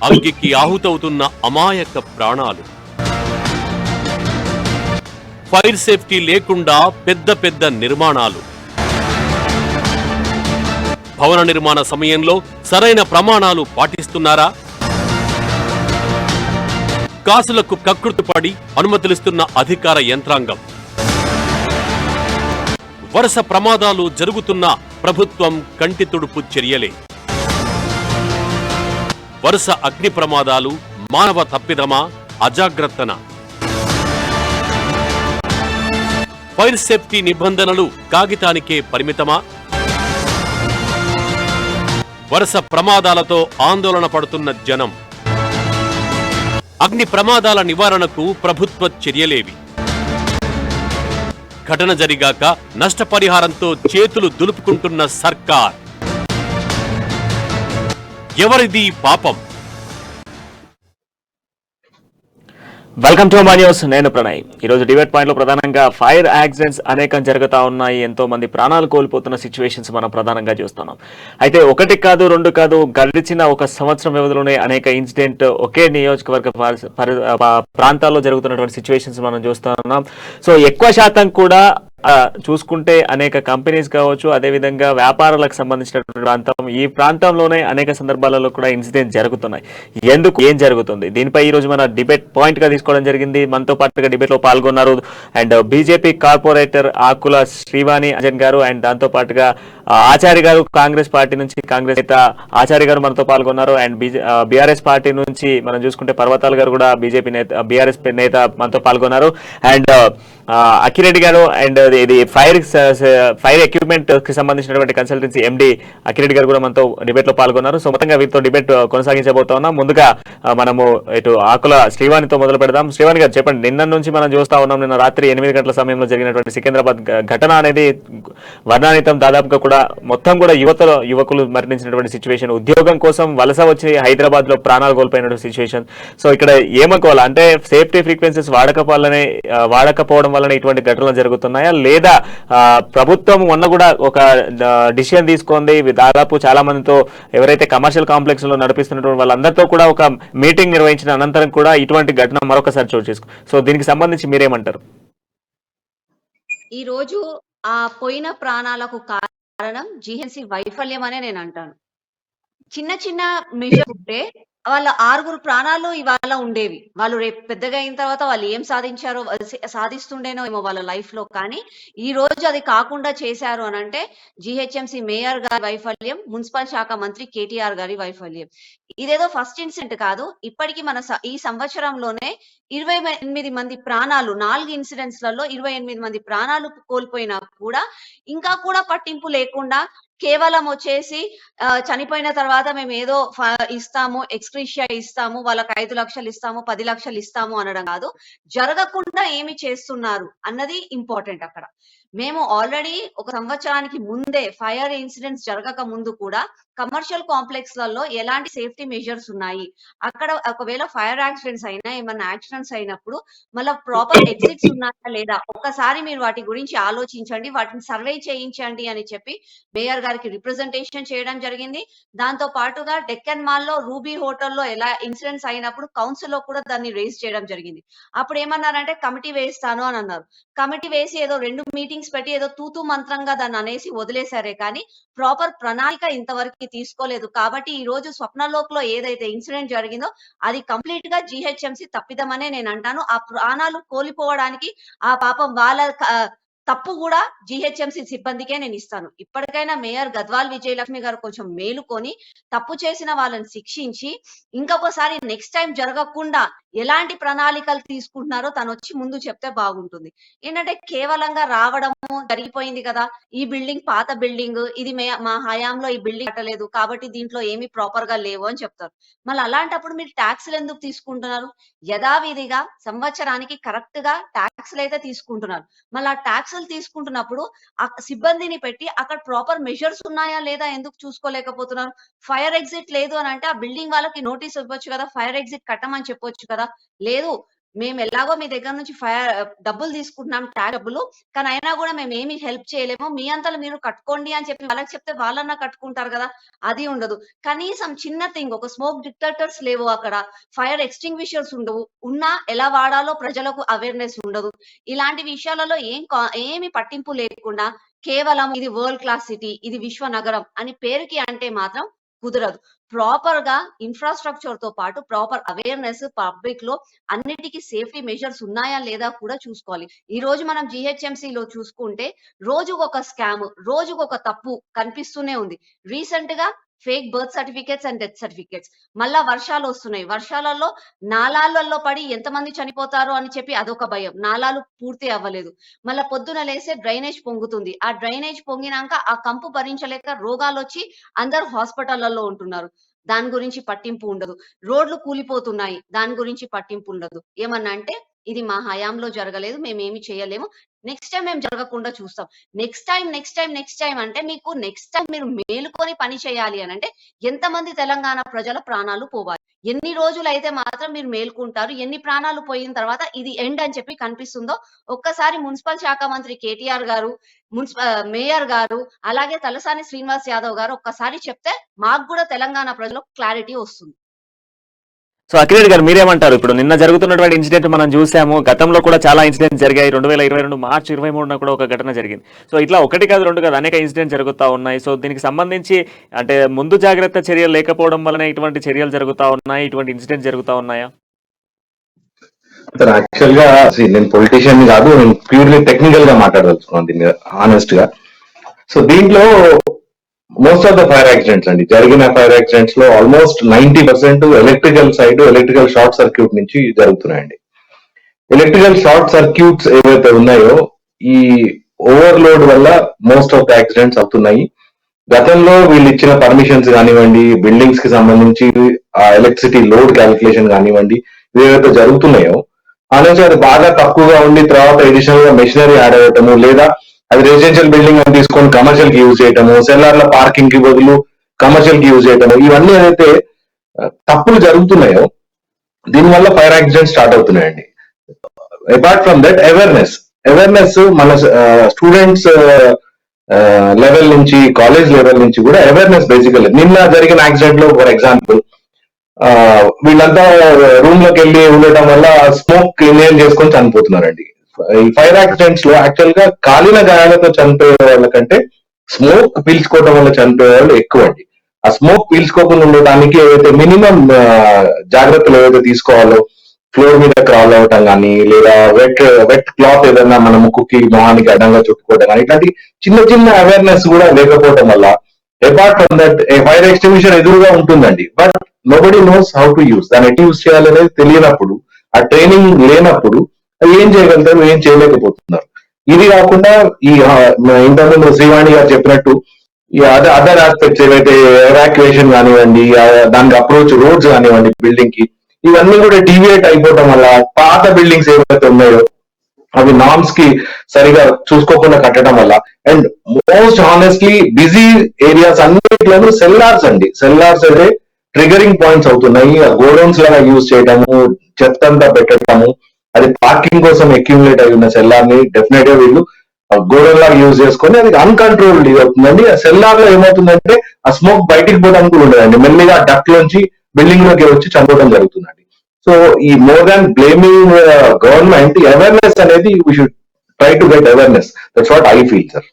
అగ్గికి ఆహుతవుతున్న అమాయక ప్రాణాలు. Fire safety లేకుండా పెద్ద పెద్ద నిర్మాణాలు. భవన నిర్మాణ సమయంలో సరైన ప్రమాణాలు పాటిస్తున్నారా? కాసులకు కకృతిపడి అనుమతులిస్తున్న అధికార యంత్రాంగం. వరుస ప్రమాదాలు జరుగుతున్న ప్రభుత్వం కంటి తుడుపు చర్యలే. వరుస అగ్ని ప్రమాదాలు మానవ తప్పిదమా, అజాగ్రత్తన? ఫైర్ సేఫ్టీ నిబంధనలు కాగితానికే పరిమితమా? వరుస ప్రమాదాలతో ఆందోళన పడుతున్న జనం. అగ్ని ప్రమాదాల నివారణకు ప్రభుత్వ చర్యలేవి? ఘటన జరిగాక నష్టపరిహారంతో చేతులు దులుపుకుంటున్న సర్కార్. ఎవరిది పాపం? Welcome to my news. నేను ప్రణయ్. ఈరోజు డిబేట్ పాయింట్ లో ప్రధానంగా ఫైర్ యాక్సిడెంట్స్ అనేకం జరుగుతా ఉన్నాయి. ఎంతో మంది ప్రాణాలు కోల్పోతున్న సిచ్యువేషన్స్ మనం ప్రధానంగా చూస్తున్నాం. అయితే ఒకటి కాదు, రెండు కాదు, గడిచిన ఒక సంవత్సరం వ్యవధిలోనే అనేక ఇన్సిడెంట్ ఒకే నియోజకవర్గ ప్రాంతాల్లో జరుగుతున్నటువంటి సిచ్యువేషన్స్ మనం చూస్తున్నాం. సో ఎక్కువ శాతం కూడా చూసుకుంటే అనేక కంపెనీస్ కావచ్చు, అదేవిధంగా వ్యాపారాలకు సంబంధించినటువంటి ప్రాంతం, ఈ ప్రాంతంలోనే అనేక సందర్భాలలో కూడా ఇన్సిడెంట్ జరుగుతున్నాయి. ఎందుకు, ఏం జరుగుతుంది, దీనిపై ఈ రోజు మన డిబేట్ పాయింట్ గా తీసుకోవడం జరిగింది. మనతో పాటుగా డిబేట్ లో పాల్గొన్నారు అండ్ బీజేపీ కార్పొరేటర్ ఆకుల శ్రీవాణి అంజన్ గారు, అండ్ దాంతో పాటుగా ఆచార్య గారు కాంగ్రెస్ పార్టీ నుంచి, కాంగ్రెస్ నేత ఆచార్య గారు మనతో పాల్గొన్నారు. అండ్ బీఆర్ఎస్ పార్టీ నుంచి మనం చూసుకుంటే పర్వతాల్ గారు కూడా బీజేపీ నేత, బీఆర్ఎస్ నేత మనతో పాల్గొన్నారు. అండ్ అఖిరెడ్డి గారు అండ్ ఇది ఫైర్ ఎక్విప్మెంట్ కి సంబంధించినటువంటి కన్సల్టెన్సీ ఎండి అఖిరెడ్డి గారు కూడా మనతో డిబేట్ లో పాల్గొన్నారు. సో మొత్తంగా వీరితో డిబేట్ కొనసాగించబోతా ఉన్నాం. ముందుగా మనము ఇటు ఆకుల శ్రీవాణితో మొదలు పెడదాం. శ్రీవాణి గారు చెప్పండి, నిన్న నుంచి మనం చూస్తా ఉన్నాం, నిన్న రాత్రి 8 గంటల సమయంలో జరిగినటువంటి సికింద్రాబాద్ ఘటన అనేది వర్ణానితం. దాదాపుగా కూడా మొత్తం కూడా యువకులు మరణించినటువంటి సిచ్యువేషన్, ఉద్యోగం కోసం వలస వచ్చి హైదరాబాద్ లో ప్రాణాలు కోల్పోయినటువంటి సిచ్యువేషన్. సో ఇక్కడ ఏమనుకోవాలి అంటే సేఫ్టీ ఫ్రీక్వెన్సీస్ వాడకపోవడం వలన ఇటువంటి ఘటనలు జరుగుతున్నాయా, లేదా ప్రభుత్వం మొన్న కూడా ఒక డిసిషన్ తీసుకుంది, దాదాపు చాలా మందితో ఎవరైతే కమర్షియల్ కాంప్లెక్స్ లో నడిపిస్తున్నటువంటి వాళ్ళందరితో కూడా ఒక మీటింగ్ నిర్వహించిన అనంతరం కూడా ఇటువంటి ఘటన మరొకసారి చోటు చేసుకో. సో దీనికి సంబంధించి మీరేమంటారు? ఈ రోజు ఆ పోయిన ప్రాణాలకు కారణం జిహెచ్ఎంసీ వైఫల్యం అనే నేను అంటాను. చిన్న చిన్న మెజర్ ఉంటే వాళ్ళ 6 ప్రాణాలు ఇవాళ ఉండేవి. వాళ్ళు రేపు పెద్దగా అయిన తర్వాత వాళ్ళు ఏం సాధించారో, సాధిస్తుండేనో ఏమో వాళ్ళ లైఫ్ లో. కానీ ఈ రోజు అది కాకుండా చేశారు అని అంటే జిహెచ్ఎంసీ మేయర్ గారి వైఫల్యం, మున్సిపల్ శాఖ మంత్రి కేటీఆర్ గారి వైఫల్యం. ఇదేదో ఫస్ట్ ఇన్సిడెంట్ కాదు. ఇప్పటికీ మన ఈ సంవత్సరంలోనే 28 మంది ప్రాణాలు, 4 ఇన్సిడెంట్స్ లలో 28 మంది ప్రాణాలు కోల్పోయినా కూడా ఇంకా కూడా పట్టింపు లేకుండా కేవలం వచ్చేసి చనిపోయిన తర్వాత మేము ఏదో ఇస్తాము, ఎక్స్‌గ్రేషియా ఇస్తాము, వాళ్ళకి 5 లక్షలు ఇస్తాము, 10 లక్షలు ఇస్తాము అనడం కాదు. జరగకుండా ఏమి చేస్తున్నారు అన్నది ఇంపార్టెంట్ అక్కడ. మేము ఆల్రెడీ ఒక సంవత్సరానికి ముందే ఫైర్ ఇన్సిడెంట్స్ జరగక ముందు కూడా కమర్షియల్ కాంప్లెక్స్ లలో ఎలాంటి సేఫ్టీ మెజర్స్ ఉన్నాయి, అక్కడ ఒకవేళ ఫైర్ యాక్సిడెంట్స్ అయినా ఏమన్నా యాక్సిడెంట్స్ అయినప్పుడు మళ్ళీ ప్రాపర్ ఎగ్జిట్స్ ఉన్నాయా లేదా ఒకసారి మీరు వాటి గురించి ఆలోచించండి, వాటిని సర్వే చేయించండి అని చెప్పి మేయర్ గారికి రిప్రజెంటేషన్ చేయడం జరిగింది. దాంతో పాటుగా డెక్కన్ మాల్ లో, రూబీ హోటల్లో ఎలా ఇన్సిడెంట్స్ అయినప్పుడు కౌన్సిల్ లో కూడా దాన్ని రేజ్ చేయడం జరిగింది. అప్పుడు ఏమన్నారంటే కమిటీ వేస్తాను అని అన్నారు. కమిటీ వేసి ఏదో 2 మీటింగ్స్ పెట్టి ఏదో తూతూ మంత్రంగా దాన్ని అనేసి వదిలేశారే కానీ ప్రాపర్ ప్రణాళిక ఇంతవరకు తీసుకోలేదు. కాబట్టి ఈ రోజు స్వప్నలోక్ లో ఏదైతే ఇన్సిడెంట్ జరిగిందో అది కంప్లీట్ గా జిహెచ్ఎంసీ తప్పిదమనే నేను అంటాను. ఆ ప్రాణాలు కోల్పోవడానికి ఆ పాపం వాళ్ళ తప్పు కూడా జిహెచ్ఎంసీ సిబ్బందికే నేను ఇస్తాను. ఇప్పటికైనా మేయర్ గద్వాల్ విజయలక్ష్మి గారు కొంచెం మేలుకొని తప్పు చేసిన వాళ్ళని శిక్షించి ఇంకొకసారి నెక్స్ట్ టైం జరగకుండా ఎలాంటి ప్రణాళికలు తీసుకుంటున్నారో తను వచ్చి ముందు చెప్తే బాగుంటుంది. ఏంటంటే కేవలంగా రావడము జరిగిపోయింది కదా, ఈ బిల్డింగ్ పాత బిల్డింగ్, ఇది మా హయాంలో ఈ బిల్డింగ్ కట్టలేదు కాబట్టి దీంట్లో ఏమి ప్రాపర్ గా లేవు అని చెప్తారు. మళ్ళీ అలాంటప్పుడు మీరు ట్యాక్స్లు ఎందుకు తీసుకుంటున్నారు? యథావిధిగా సంవత్సరానికి కరెక్ట్ గా ట్యాక్స్లు అయితే తీసుకుంటున్నారు. మళ్ళీ ఆ ట్యాక్స్ తీసుకుంటున్నప్పుడు ఆ సిబ్బందిని పెట్టి అక్కడ ప్రాపర్ మెజర్స్ ఉన్నాయా లేదా ఎందుకు చూసుకోలేకపోతున్నారు? ఫైర్ ఎగ్జిట్ లేదు అని అంటే ఆ బిల్డింగ్ వాళ్ళకి నోటీస్ ఇవ్వచ్చు కదా, ఫైర్ ఎగ్జిట్ కట్టమని చెప్పొచ్చు కదా. లేదు, మేము ఎలాగో మీ దగ్గర నుంచి డబ్బులు తీసుకుంటున్నాం, ట్యాక్స్ డబ్బులు, కానీ అయినా కూడా మేము ఏమి హెల్ప్ చేయలేము, మీ అంతలో మీరు కట్టుకోండి అని చెప్పి వాళ్ళకి చెప్తే వాళ్ళన్నా కట్టుకుంటారు కదా, అది ఉండదు. కనీసం చిన్న థింగ్, ఒక స్మోక్ డిటెక్టర్స్ లేవు అక్కడ, ఫైర్ ఎక్స్టింగ్విషర్స్ ఉండవు, ఉన్నా ఎలా వాడాలో ప్రజలకు అవేర్నెస్ ఉండదు. ఇలాంటి విషయాలలో ఏమి పట్టింపు లేకుండా కేవలం ఇది వరల్డ్ క్లాస్ సిటీ, ఇది విశ్వ నగరం అని పేరుకి అంటే మాత్రం కుదరదు. ప్రాపర్ గా ఇన్ఫ్రాస్ట్రక్చర్ తో పాటు ప్రాపర్ అవేర్నెస్ పబ్లిక్ లో అన్నిటికీ సేఫ్టీ మెజర్స్ ఉన్నాయా లేదా కూడా చూసుకోవాలి. ఈ రోజు మనం GHMC లో చూసుకుంటే రోజుకొక స్కామ్, రోజుకొక తప్పు కనిపిస్తూనే ఉంది. రీసెంట్ గా fake birth certificates and death certificates, మళ్ళా వర్షాలు వస్తున్నాయి, వర్షాలలో నాలాలలో పడి ఎంతమంది చనిపోతారో అని చెప్పి అదొక భయం, నాలాలు పూర్తి అవ్వలేదు. మళ్ళా పొద్దున లేస్తే డ్రైనేజ్ పొంగుతుంది, ఆ డ్రైనేజ్ పొంగినాక ఆ కంపు భరించలేక రోగాలు వచ్చి అందరూ హాస్పిటళ్లలో ఉంటున్నారు, దాని గురించి పట్టింపు ఉండదు. రోడ్లు కూలిపోతున్నాయి, దాని గురించి పట్టింపు ఉండదు. ఏమన్నా అంటే ఇది మా హయాంలో జరగలేదు, మేమేమి చేయలేము, నెక్స్ట్ టైం మేము జరగకుండా చూస్తాం. నెక్స్ట్ టైం అంటే మీకు నెక్స్ట్ టైం మీరు మేలుకొని పని చేయాలి అని అంటే ఎంతమంది తెలంగాణ ప్రజల ప్రాణాలు పోవాలి, ఎన్ని రోజులు అయితే మాత్రం మీరు మేల్కుంటారు, ఎన్ని ప్రాణాలు పోయిన తర్వాత ఇది ఎండ్ అని చెప్పి కనిపిస్తుందో ఒక్కసారి మున్సిపల్ శాఖ మంత్రి KTR గారు, మేయర్ గారు, అలాగే తలసాని శ్రీనివాస్ యాదవ్ గారు ఒక్కసారి చెప్తే మాకు కూడా తెలంగాణ ప్రజలకు క్లారిటీ వస్తుంది. సో అఖిలేష్ గారు మీరేమంటారు? ఇప్పుడు నిన్న జరుగుతున్నటువంటి ఇన్సిడెంట్ మనం చూసాము, గతంలో కూడా చాలా ఇన్సిడెంట్స్ జరిగాయి. 2022 మార్చి 23న కూడా ఒక ఘటన జరిగింది. సో ఇట్లా ఒకటి కాదు రెండు కాదు అనేక ఇన్సిడెంట్స్ జరుగుతూ ఉన్నాయి. సో దీనికి సంబంధించి అంటే ముందు జాగ్రత్త చర్యలు లేకపోవడం వలన ఇటువంటి చర్యలు జరుగుతూ ఉన్నాయి, ఇటువంటి ఇన్సిడెంట్స్ జరుగుతూ ఉన్నాయా? యాక్చువల్ గా నేను పొలిటీషియన్ కాదు, నేను ప్యూర్లీ టెక్నికల్ గా మాట్లాడదలుచుకున్నాను దీని మీద ఆనెస్ట్ గా. సో దీంట్లో most of the fire accidents అండి, జరిగిన ఫైర్ యాక్సిడెంట్స్ లో almost 90% electrical side, electrical short circuit నుంచి జరుగుతున్నాయండి. ఎలక్ట్రికల్ షార్ట్ సర్క్యూట్స్ ఏవైతే ఉన్నాయో ఈ ఓవర్లోడ్ వల్ల మోస్ట్ ఆఫ్ ద యాక్సిడెంట్స్ అవుతున్నాయి. గతంలో వీళ్ళు ఇచ్చిన పర్మిషన్స్ కానివ్వండి, బిల్డింగ్స్ కి సంబంధించి ఆ ఎలక్ట్రిసిటీ లోడ్ క్యాలిక్యులేషన్ కానివ్వండి, ఏవైతే జరుగుతున్నాయో ఆ నుంచి అది బాగా తక్కువగా ఉండి తర్వాత ఎడిషనల్ గా మెషినరీ యాడ్ అవ్వటము, లేదా అది రెసిడెన్షియల్ బిల్డింగ్ అని తీసుకొని కమర్షియల్ కి యూజ్ చేయటము, సెల్లార్ల పార్కింగ్ కి బదులు కమర్షియల్ కి యూజ్ చేయటము, ఇవన్నీ ఏదైతే తప్పులు జరుగుతున్నాయో దీనివల్ల ఫైర్ యాక్సిడెంట్స్ స్టార్ట్ అవుతున్నాయండి. అపార్ట్ ఫ్రమ్ దట్ అవేర్నెస్ మన స్టూడెంట్స్ లెవెల్ నుంచి, కాలేజ్ లెవెల్ నుంచి కూడా అవేర్నెస్ బేసికల్. నిన్న జరిగిన యాక్సిడెంట్ లో ఫర్ ఎగ్జాంపుల్ వీళ్ళంతా రూమ్ లోకి వెళ్ళి ఉండటం వల్ల స్మోక్ ఇన్హేల్ చేసుకొని చనిపోతున్నారండి. ఈ ఫైర్ యాక్సిడెంట్స్ లో యాక్చువల్ గా కాలిన గాయాలతో చనిపోయే వాళ్ళకంటే స్మోక్ పీల్చుకోవడం వల్ల చనిపోయే వాళ్ళు ఎక్కువ అండి. ఆ స్మోక్ పీల్చుకోకుండా ఉండటానికి ఏవైతే మినిమం జాగ్రత్తలు ఏవైతే తీసుకోవాలో, ఫ్లోర్ మీద క్రాల్ అవ్వటం కానీ, లేదా వెట్ క్లాత్ ఏదైనా మన ముక్కుకి మొహానికి అడ్డంగా చుట్టుకోవడం కానీ, ఇట్లాంటి చిన్న చిన్న అవేర్నెస్ కూడా లేకపోవడం వల్ల, apart from that fire extinguisher ఎదురుగా ఉంటుందండి, but nobody knows how to use, దాన్ని ఎట్టి యూస్ చేయాలనేది తెలియనప్పుడు, ఆ ట్రైనింగ్ లేనప్పుడు ఏం చేయగలుగుతారు, ఏం చేయలేకపోతున్నారు. ఇది కాకుండా ఈ ఇంతకుముందు శ్రీవాణి గారు చెప్పినట్టు ఈ అదర్ ఆస్పెక్ట్స్ ఏవైతే ఎవాక్యుయేషన్ కానివ్వండి, దానికి అప్రోచ్ రోడ్స్ కానివ్వండి, బిల్డింగ్ కి, ఇవన్నీ కూడా డీవియేట్ అయిపోవడం వల్ల పాత బిల్డింగ్స్ ఏవైతే ఉన్నాయో అవి నార్మ్స్ కి సరిగా చూసుకోకుండా కట్టడం వల్ల, and most honestly busy areas అన్నిట్లోనూ సెల్లార్స్ అండి, సెల్లార్స్ అయితే ట్రిగరింగ్ పాయింట్స్ అవుతున్నాయి. గోడౌన్స్ లాగా యూజ్ చేయడము, చెత్త అంతా పెట్టడము, అది పార్కింగ్ కోసం అక్యూములేట్ అయి ఉన్న సెల్లార్ ని డెఫినెట్ గా వీళ్ళు గోడౌన్ లాగా యూజ్ చేసుకొని అది అన్కంట్రోల్డ్ అవుతుందండి. ఆ సెల్లార్ లో ఏమవుతుందంటే ఆ స్మోక్ బయటికి పోవడానికి కూడా ఉండదండి, మెల్లిగా డక్ట్ లోంచి బిల్డింగ్ లోకి వచ్చి చనిపోవడం జరుగుతుందండి. సో ఈ more than blaming government, awareness అనేది we should try to get awareness. That's what I feel sir.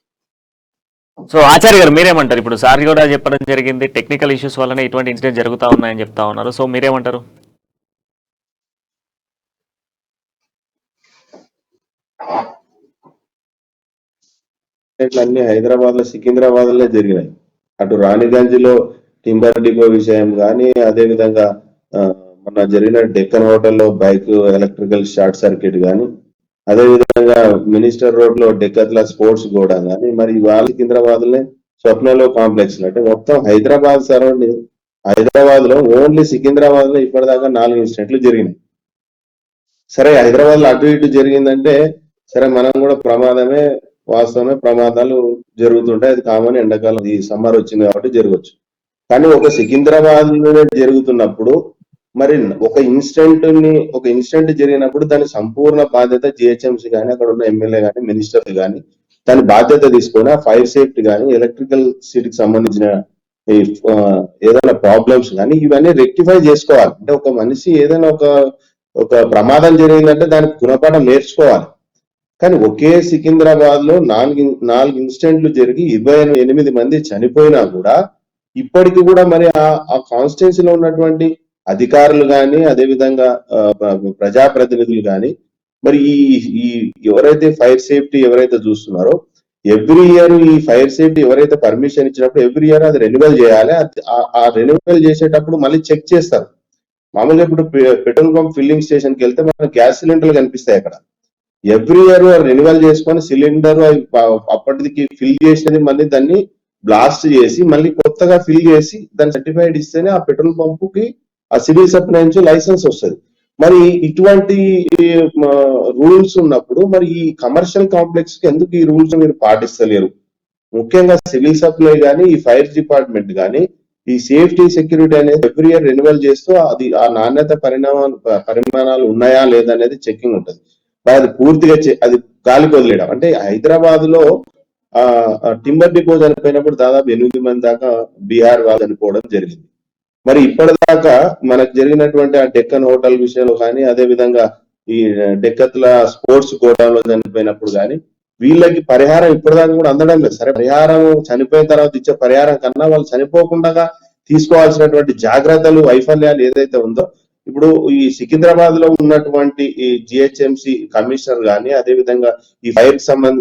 So Acharya garu మీరేమంటారు? ఇప్పుడు సార్ కూడా చెప్పడం జరిగింది, టెక్నికల్ ఇష్యూస్ వల్లనే ఇటువంటి ఇన్సిడెంట్ జరుగుతూ ఉన్నాయని చెప్తా ఉన్నారు. సో మీరేమంటారు? అన్ని హైదరాబాద్ లో, సికింద్రాబాద్ లో జరిగినాయి. అటు రాణిగంజ్లో టింబర్ డిపో విషయం కానీ, అదే విధంగా మొన్న జరిగిన డెక్కన్ హోటల్లో బైక్ ఎలక్ట్రికల్ షార్ట్ సర్క్యూట్ కానీ, అదే విధంగా మినిస్టర్ రోడ్ లో డెక్కత్ల స్పోర్ట్స్ గోడా కానీ, మరి ఇవాళ సికింద్రాబాద్ లో స్వప్నలో కాంప్లెక్స్ అంటే మొత్తం హైదరాబాద్ సరౌండింగ్, హైదరాబాద్ లో ఓన్లీ సికింద్రాబాద్ లో ఇప్పటిదాకా 4 ఇన్సిడెంట్లు జరిగినాయి. సరే హైదరాబాద్ లో అటు ఇటు జరిగిందంటే సరే, మనం కూడా ప్రమాదమే, వాస్తవమే, ప్రమాదాలు జరుగుతుంటాయి, అది కామన్. ఎండాకాలం ఈ సమ్మర్ వచ్చింది కాబట్టి జరగవచ్చు. కానీ ఒక సికింద్రాబాద్ లో జరుగుతున్నప్పుడు మరి ఒక ఇన్సిడెంట్ జరిగినప్పుడు దాని సంపూర్ణ బాధ్యత జిహెచ్ఎంసీ కానీ, అక్కడ ఉన్న ఎమ్మెల్యే కానీ, మినిస్టర్ కానీ దాని బాధ్యత తీసుకొని ఆ ఫైర్ సేఫ్టీ కానీ, ఎలక్ట్రికల్ సిటీకి సంబంధించిన ఏదైనా ప్రాబ్లమ్స్ కానీ ఇవన్నీ రెక్టిఫై చేసుకోవాలి. అంటే ఒక మనిషి ఏదైనా ఒక ప్రమాదం జరిగిందంటే దానికి గుణపాఠం నేర్చుకోవాలి. కానీ ఒకే సికింద్రాబాద్ లో నాలుగు ఇన్సిడెంట్లు జరిగి 28 మంది చనిపోయినా కూడా ఇప్పటికి కూడా మరి ఆ కాన్స్టిట్యున్సీలో ఉన్నటువంటి అధికారులు కానీ, అదేవిధంగా ప్రజాప్రతినిధులు కానీ మరి ఈ ఎవరైతే ఫైర్ సేఫ్టీ ఎవరైతే చూస్తున్నారో ఎవ్రీ ఇయర్ ఈ ఫైర్ సేఫ్టీ ఎవరైతే పర్మిషన్ ఇచ్చినప్పుడు ఎవ్రీ ఇయర్ అది రెన్యువల్ చేయాలి. ఆ రెన్యువల్ చేసేటప్పుడు మళ్ళీ చెక్ చేస్తారు. మామూలుగా ఇప్పుడు పెట్రోల్ పంప్ ఫిల్లింగ్ స్టేషన్కి వెళ్తే మనకు గ్యాస్ సిలిండర్లు కనిపిస్తాయి. అక్కడ ఎవ్రీ ఇయర్ రెన్యువల్ చేసుకొని సిలిండర్ అప్పటికి ఫిల్ చేసేది మళ్ళీ దాన్ని బ్లాస్ట్ చేసి మళ్ళీ కొత్తగా ఫిల్ చేసి దాన్ని సర్టిఫైడ్ ఇస్తేనే ఆ పెట్రోల్ పంపుకి ఆ సివిల్ సప్లై నుంచి లైసెన్స్ వస్తుంది. మరి ఇటువంటి రూల్స్ ఉన్నప్పుడు మరి ఈ కమర్షియల్ కాంప్లెక్స్ కి ఎందుకు ఈ రూల్స్ మీరు పాటిస్తలేరు? ముఖ్యంగా సివిల్ సప్లై కానీ, ఈ ఫైర్ డిపార్ట్మెంట్ కానీ ఈ సేఫ్టీ సెక్యూరిటీ అనేది ఎవ్రీ ఇయర్ రెన్యువల్ చేస్తూ అది ఆ నాణ్యత పరిమాణాలు ఉన్నాయా లేదా అనేది చెకింగ్ ఉంటుంది. అది పూర్తిగా అది గాలికి వదిలేయడం. అంటే హైదరాబాద్ లో టింబర్ డిపో చనిపోయినప్పుడు దాదాపు 8 మంది దాకా బీహార్ వాళ్ళు చనిపోవడం జరిగింది. మరి ఇప్పటిదాకా మనకు జరిగినటువంటి ఆ డెక్కన్ హోటల్ విషయంలో కానీ, అదే విధంగా ఈ డెక్కత్ల స్పోర్ట్స్ గోడౌన్ లో చనిపోయినప్పుడు కానీ వీళ్ళకి పరిహారం ఇప్పటిదాకా కూడా అందడం లేదు. సరే, పరిహారం చనిపోయిన తర్వాత ఇచ్చే పరిహారం కన్నా వాళ్ళు చనిపోకుండా తీసుకోవాల్సినటువంటి జాగ్రత్తలు, వైఫల్యాలు ఏదైతే ఉందో ఇప్పుడు ఈ సికింద్రాబాద్ లో ఉన్నటువంటి ఈ జిహెచ్ఎంసి కమిషనర్ కానీ, అదేవిధంగా ఈ ఫైర్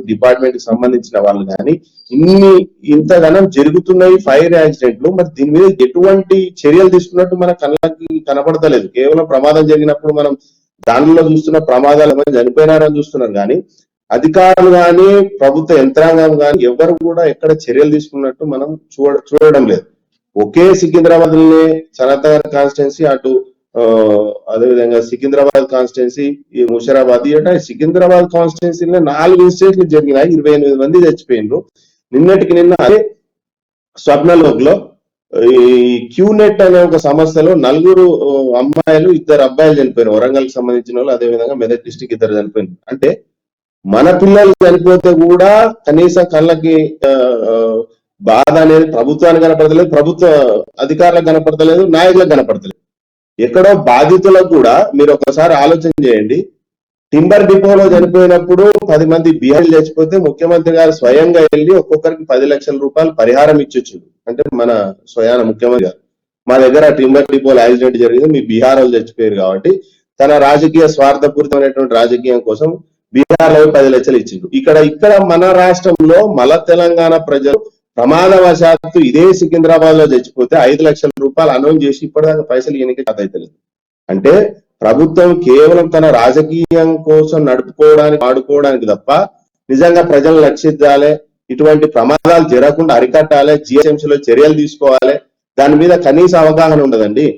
డిపార్ట్మెంట్ కి సంబంధించిన వాళ్ళు కానీ ఇంతగానం జరుగుతున్నాయి ఫైర్ యాక్సిడెంట్లు. మరి దీని మీద ఎటువంటి చర్యలు తీసుకున్నట్టు మన కళ్ళకి కనపడతలేదు. కేవలం ప్రమాదం జరిగినప్పుడు మనం దానిలో చూస్తున్న ప్రమాదాలు ఏమైనా చనిపోయినారని చూస్తున్నారు కానీ అధికారులు కానీ, ప్రభుత్వ యంత్రాంగం కానీ ఎవరు కూడా ఎక్కడ చర్యలు తీసుకున్నట్టు మనం చూడడం లేదు. ఒకే సికింద్రాబాద్ సనత్ కాన్స్టిట్యున్సీ, అటు అదేవిధంగా సికింద్రాబాద్ కాన్స్టిట్యున్సీ, ఈ ముషిరాబాద్, సికింద్రాబాద్ కాన్స్టిట్యున్సీలో 4 ఇన్సిడెంట్లు జరిగినాయి. 28 మంది చచ్చిపోయినారు. నిన్నటికి నిన్న అదే స్వప్నలోక్ లో ఈ క్యూనెట్ అనే ఒక సంస్థలో 4 అమ్మాయిలు 2 అబ్బాయిలు చనిపోయినారు. వరంగల్ కి సంబంధించిన వాళ్ళు, అదేవిధంగా మెదక్ డిస్టిక్ 2 చనిపోయినారు. అంటే మన పిల్లలు చనిపోతే కూడా కనీసం కళ్ళకి బాధ అనేది ప్రభుత్వానికి కనపడతలేదు, ప్రభుత్వ అధికారులకు కనపడతలేదు, నాయకులకు కనపడతలేదు. ఎక్కడో బాధితులకు కూడా మీరు ఒకసారి ఆలోచన చేయండి. టింబర్ డిపోలో చనిపోయినప్పుడు 10 మంది బీహార్లు చచ్చిపోతే ముఖ్యమంత్రి గారు స్వయంగా వెళ్ళి ఒక్కొక్కరికి 10 లక్షల రూపాయలు పరిహారం ఇచ్చొచ్చిండు. అంటే మన స్వయాన ముఖ్యమంత్రి గారు, మా దగ్గర టింబర్ డిపోలో యాక్సిడెంట్ జరిగింది, మీ బీహార్ వాళ్ళు చచ్చిపోయారు కాబట్టి తన రాజకీయ స్వార్థపూరితమైనటువంటి రాజకీయం కోసం బీహార్ లో 10 లక్షలు ఇచ్చిండు. ఇక్కడ మన రాష్ట్రంలో తెలంగాణ ప్రజలు ప్రమాదవశాత్తు ఇదే సికింద్రాబాద్ లో చచ్చిపోతే 5 లక్షల రూపాయలు అనౌన్స్ చేసి ఇప్పటిదాకా పైసలు ఈయనకి అవుతలేదు. అంటే ప్రభుత్వం కేవలం తన రాజకీయం కోసం ఆడుకోవడానికి తప్ప నిజంగా ప్రజలను రక్షించాలి, ఇటువంటి ప్రమాదాలు జరగకుండా అరికట్టాలి, జిహెచ్ఎంసీలో చర్యలు తీసుకోవాలి, దాని మీద కనీస అవగాహన ఉండదండి.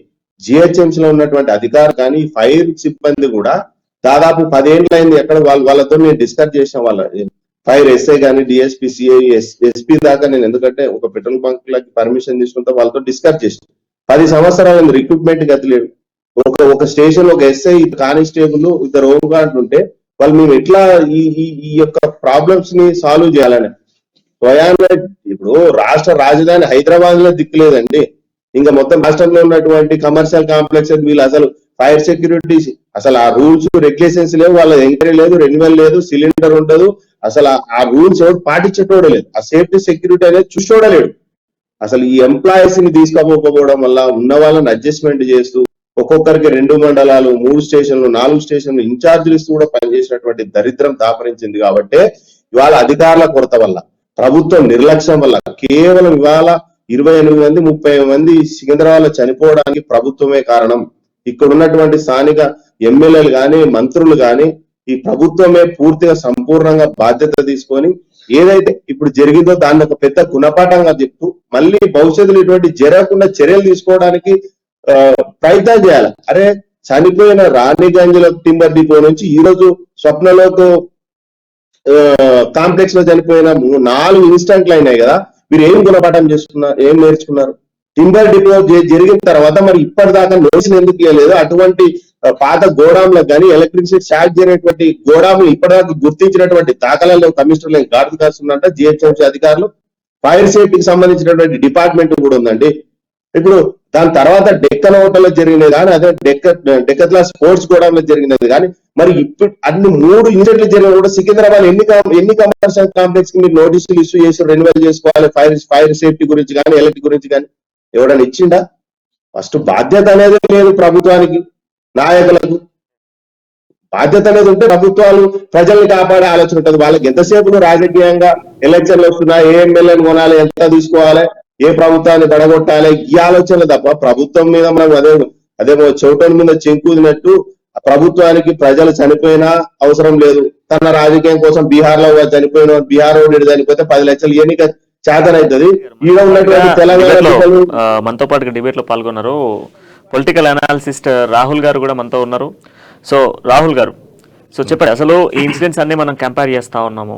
జిహెచ్ఎంసీలో ఉన్నటువంటి అధికారులు కానీ, ఫైర్ సిబ్బంది కూడా దాదాపు 10 ఏళ్ళు అయింది. ఎక్కడ వాళ్ళతో నేను డిస్కస్ చేసిన వాళ్ళ ఫైర్ ఎస్ఐ కానీ, డిఎస్పీ, సిఐ, ఎస్పీ దాకా నేను, ఎందుకంటే ఒక పెట్రోల్ బంక్ లకి పర్మిషన్ తీసుకుంటే వాళ్ళతో డిస్కస్ చేసిన 10 సంవత్సరాలు రిక్రూట్మెంట్ గతి లేదు. ఒక స్టేషన్ ఒక ఎస్ఐ, కానిస్టేబుల్, 2 హోమ్ గార్డులు ఉంటే వాళ్ళు మేము ఎట్లా ఈ యొక్క ప్రాబ్లమ్స్ ని సాల్వ్ చేయాలని స్వయాన ఇప్పుడు రాష్ట్ర రాజధాని హైదరాబాద్ లో దిక్కులేదండి. ఇంకా మొత్తం రాష్ట్రంలో ఉన్నటువంటి కమర్షియల్ కాంప్లెక్స్ వీళ్ళు అసలు ఫైర్ సెక్యూరిటీ అసలు ఆ రూల్స్ రెగ్యులేషన్స్ లేవు, వాళ్ళ ఎంక్వైరీ లేదు, రెన్యువల్ లేదు, సిలిండర్ ఉండదు, అసలు ఆ రూల్స్ ఎవరు పాటించేటోడే లేదు, ఆ సేఫ్టీ సెక్యూరిటీ అనేది చూసుకోవడలేడు. అసలు ఈ ఎంప్లాయీస్ ని తీసుకోకపోవడం వల్ల ఉన్న వాళ్ళని అడ్జస్ట్మెంట్ చేస్తూ ఒక్కొక్కరికి 2 మండలాలు, 3 స్టేషన్లు, 4 స్టేషన్లు ఇన్ఛార్జీలు ఇస్తూ కూడా పనిచేసినటువంటి దరిద్రం దాపరించింది. కాబట్టి ఇవాళ అధికారుల కొరత వల్ల, ప్రభుత్వం నిర్లక్ష్యం వల్ల కేవలం ఇవాళ 28 మంది 30 మంది సికింద్రాబాద్ చనిపోవడానికి ప్రభుత్వమే కారణం. ఇక్కడ ఉన్నటువంటి స్థానిక ఎమ్మెల్యేలు కానీ, మంత్రులు కానీ ఈ ప్రభుత్వమే పూర్తిగా సంపూర్ణంగా బాధ్యత తీసుకొని ఏదైతే ఇప్పుడు జరిగిందో దాన్ని ఒక పెద్ద గుణపాఠంగా చెప్తూ మళ్ళీ భవిష్యత్తులో ఇటువంటి జరగకుండా చర్యలు తీసుకోవడానికి ప్రయత్నం చేయాలి. అరే, చనిపోయిన రాణిగంజ్లో టింబర్ డిపో నుంచి ఈ రోజు స్వప్నలోక్ కాంప్లెక్స్ లో చనిపోయిన 4 ఇన్సిడెంట్లు అయినాయి కదా. మీరు ఏం గుణపాఠం చేసుకున్నారు, ఏం నేర్చుకున్నారు? టింబర్ డిపో జరిగిన తర్వాత మరి ఇప్పటిదాకా నోషన్ ఎందుకు ఇవ్వలేదు? అటువంటి పాత గోడాంలకు కానీ ఎలక్ట్రిసిటీ షార్ట్ జరిగినటువంటి గోడాంలు ఇప్పటిదాకా గుర్తించినటువంటి దాఖలాలు కమిషనర్లు గార్డు కాస్తుందంట, జిహెచ్ఎంసీ అధికారులు, ఫైర్ సేఫ్టీకి సంబంధించినటువంటి డిపార్ట్మెంట్ కూడా ఉందండి. ఇప్పుడు దాని తర్వాత డెక్కన్ హోటల్లో జరిగినది కానీ, అదే డెక్కత్లా స్పోర్ట్స్ గోడాంలో జరిగినది కానీ, మరి ఇప్పుడు అన్ని 3 ఇన్సిడెంట్లు జరిగిన కూడా సికింద్రాబాద్ ఎన్ని కమర్షియల్ కాంప్లెక్స్ కి మీరు నోటీసులు ఇష్యూ చేసి రెన్యువల్ చేసుకోవాలి ఫైర్ సేఫ్టీ గురించి కానీ ఎలక్ట్రిక్ గురించి కానీ ఎవడన్నా ఇచ్చిండా? ఫస్ట్ బాధ్యత అనేది లేదు ప్రభుత్వానికి, నాయకులకు. బాధ్యత అనేది ఉంటే ప్రభుత్వాలు ప్రజల్ని కాపాడే ఆలోచన ఉంటుంది. వాళ్ళకి ఎంతసేపు రాజకీయంగా ఎలక్షన్లు వస్తున్నా, ఏ ఎమ్మెల్యేని కొనాలి, ఎంత తీసుకోవాలి, ఏ ప్రభుత్వాన్ని పడగొట్టాలి, ఈ ఆలోచనలు తప్ప ప్రభుత్వం మీద మనం అదేమో చౌటోని మీద చెంకుదినట్టు ప్రభుత్వానికి ప్రజలు చనిపోయినా అవసరం లేదు. తన రాజకీయం కోసం బీహార్ లో చనిపోయిన బీహార్ చనిపోతే 10 లక్షలు ఎన్నిక చేతనవుతుంది. ఈడ ఉన్నటువంటి తెలంగాణ మనతో పాటు డిబేట్ లో పాల్గొన్నారు పొలిటికల్ అనాలిసిస్ట్ రాహుల్ గారు కూడా మనతో ఉన్నారు. సో రాహుల్ గారు, సో చెప్పండి, అసలు ఈ ఇన్సిడెంట్స్ అన్ని మనం కంపేర్ చేస్తా ఉన్నాము.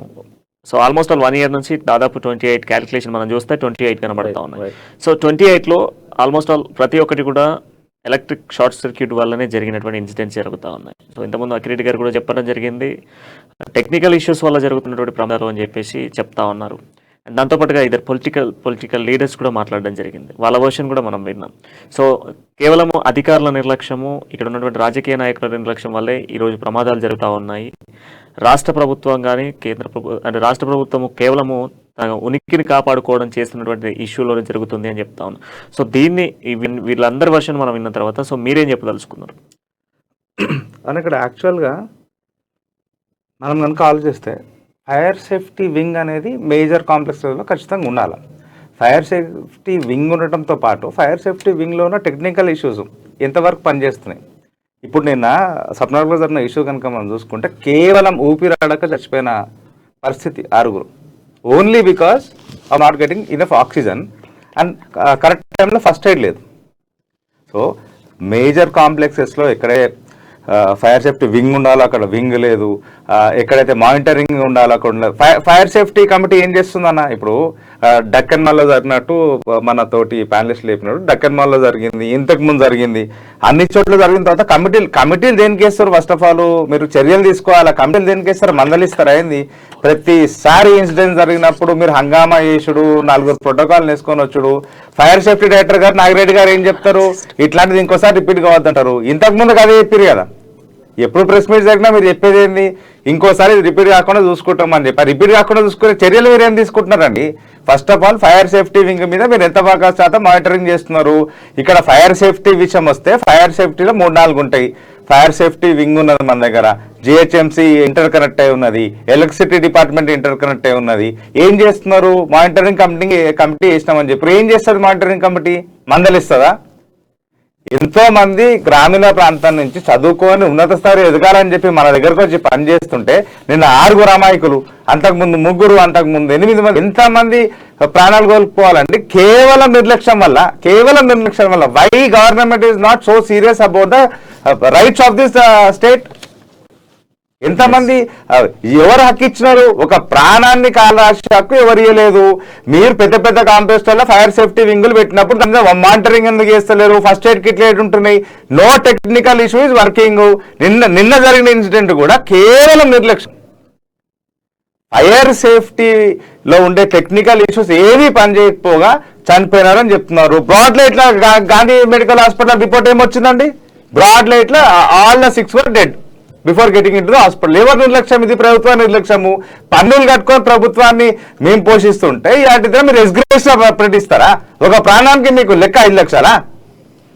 సో ఆల్మోస్ట్ 1 ఇయర్ నుంచి దాదాపు 28 క్యాలిక్యులేషన్ మనం చూస్తే 28 కనబడతా ఉన్నాయి. సో 28లో ఆల్మోస్ట్ ప్రతి ఒక్కటి కూడా ఎలక్ట్రిక్ షార్ట్ సర్క్యూట్ వల్లనే జరిగినటువంటి ఇన్సిడెంట్స్ జరుగుతూ ఉన్నాయి. సో ఇంతకుముందు అఖిరెడ్డి గారు కూడా చెప్పడం జరిగింది, టెక్నికల్ ఇష్యూస్ వల్ల జరుగుతున్నటువంటి ప్రమాదాలు అని చెప్పేసి చెప్తా ఉన్నారు. దాంతోపాటుగా ఇద్దరు పొలిటికల్ లీడర్స్ కూడా మాట్లాడడం జరిగింది, వాళ్ళ వర్షన్ కూడా మనం విన్నాం. సో కేవలం అధికారుల నిర్లక్ష్యము, ఇక్కడ ఉన్నటువంటి రాజకీయ నాయకుల నిర్లక్ష్యం వల్లే ఈరోజు ప్రమాదాలు జరుగుతూ ఉన్నాయి. రాష్ట్ర ప్రభుత్వం కానీ రాష్ట్ర ప్రభుత్వము కేవలము తన ఉనికిని కాపాడుకోవడం చేస్తున్నటువంటి ఇష్యూలోనే జరుగుతుంది అని చెప్తా ఉన్నాం. సో దీన్ని వీళ్ళందరి వర్షన్ మనం విన్న తర్వాత సో మీరేం చెప్పదలుచుకున్నారు? అని ఇక్కడ యాక్చువల్గా మనం కనుక ఆలోచిస్తే ఫైర్ సేఫ్టీ వింగ్ అనేది మేజర్ కాంప్లెక్స్లో ఖచ్చితంగా ఉండాలి. ఫైర్ సేఫ్టీ వింగ్ ఉండటంతో పాటు ఫైర్ సేఫ్టీ వింగ్లో ఉన్న టెక్నికల్ ఇష్యూస్ ఎంతవరకు పనిచేస్తున్నాయి. ఇప్పుడు నిన్న సప్నార్లో జరిగిన ఇష్యూ కనుక మనం చూసుకుంటే కేవలం ఊపిరాడక చచ్చిపోయిన పరిస్థితి 6, only because of not getting enough oxygen and correct టైంలో ఫస్ట్ ఎయిడ్ లేదు. సో మేజర్ కాంప్లెక్సెస్లో ఎక్కడే ఫైర్ సేఫ్టీ వింగ్ ఉండాలో అక్కడ వింగ్ లేదు, ఎక్కడైతే మానిటరింగ్ ఉండాలో అక్కడ ఉండదు. ఫైర్ సేఫ్టీ కమిటీ ఏం చేస్తుందన్న, ఇప్పుడు డక్కన్ మాల్లో జరిగినట్టు మన తోటి ప్యానలిస్ట్ లేపినట్టు డక్కన్ మాల్లో జరిగింది, ఇంతకు ముందు జరిగింది, అన్ని చోట్ల జరిగిన తర్వాత కమిటీలు దేనికి వేస్తారు? ఫస్ట్ ఆఫ్ ఆల్ మీరు చర్యలు తీసుకోవాలి. కమిటీలు దేనికి వేస్తారు? మందలిస్తారు. అయింది ప్రతిసారి ఇన్సిడెంట్ జరిగినప్పుడు మీరు హంగామా చేసుడు, 4 ప్రోటోకాల్ వేసుకొని వచ్చుడు. ఫైర్ సేఫ్టీ డైరెక్టర్ గారు నాగిరెడ్డి గారు ఏం చెప్తారు? ఇట్లాంటిది ఇంకోసారి రిపీట్ కావద్దంటారు. ఇంతకు ముందు అదే చెప్పారు కదా, ఎప్పుడు ప్రెస్ మీట్ జరిగినా మీరు చెప్పేది ఏంది? ఇంకోసారి రిపీట్ కాకుండా చూసుకుంటామని చెప్పి. రిపీట్ కాకుండా చూసుకునే చర్యలు మీరు ఏం తీసుకుంటున్నారండి? First of all fire safety wing మీద మీరు ఎంత బాగా శాతం మానిటరింగ్ చేస్తున్నారు? ఇక్కడ ఫైర్ సేఫ్టీ విషయం వస్తే ఫైర్ సేఫ్టీలో 3-4 ఉంటాయి. ఫైర్ సేఫ్టీ వింగ్ ఉన్నది మన దగ్గర, జిహెచ్ఎంసీ ఇంటర్ కనెక్ట్ అయి ఉన్నది, ఎలక్ట్రిసిటీ డిపార్ట్మెంట్ ఇంటర్ కనెక్ట్ అయి ఉన్నది. ఏం చేస్తున్నారు? మానిటరింగ్ కమిటీ వేసినామని చెప్పి ఏం చేస్తుంది మానిటరింగ్ కమిటీ? మందలిస్తుందా? ఎంతో మంది గ్రామీణ ప్రాంతం నుంచి చదువుకొని ఉన్నత స్థాయి ఎదగాలని చెప్పి మన దగ్గరకు వచ్చి పనిచేస్తుంటే నిన్న 6 అమాయకులు, అంతకుముందు 3, అంతకుముందు 8 మంది, ఎంతమంది ప్రాణాలు కోల్పోవాలండి కేవలం నిర్లక్ష్యం వల్ల. Why government is not so serious about the rights of this state? ఎంతమంది ఎవరు హక్కు ఇచ్చినారు? ఒక ప్రాణాన్ని కాలరాశి హక్కు ఎవరు ఇవ్వలేదు. మీరు పెద్ద కాంప్లెక్స్లలో ఫైర్ సేఫ్టీ వింగులు పెట్టినప్పుడు దాని మానిటరింగ్ ఎందుకు చేస్తలేరు? ఫస్ట్ ఎయిడ్ కిట్లు ఎటు ఉంటున్నాయి? No technical issue is working. నిన్న జరిగిన ఇన్సిడెంట్ కూడా కేవలం నిర్లక్ష్యం. ఫైర్ సేఫ్టీలో ఉండే టెక్నికల్ ఇష్యూస్ ఏవి పనిచేయకపోగా చనిపోయినారని చెప్తున్నారు. బ్రాడ్ లైట్ లో గాంధీ మెడికల్ హాస్పిటల్ రిపోర్ట్ ఏమొచ్చిందండి? బ్రాడ్ లైట్ లో all the 6 were dead before getting in to the hospital. ఎవరు నిర్లక్ష్యం? ఇది ప్రభుత్వ నిర్లక్ష్యము. పన్నులు కట్టుకొని ప్రభుత్వాన్ని మేము పోషిస్తుంటే ఇలాంటిదే మీరు ఎస్గ్రేషన్ ప్రకటిస్తారా? ఒక ప్రాణానికి మీకు లెక్క 5 లక్షలా?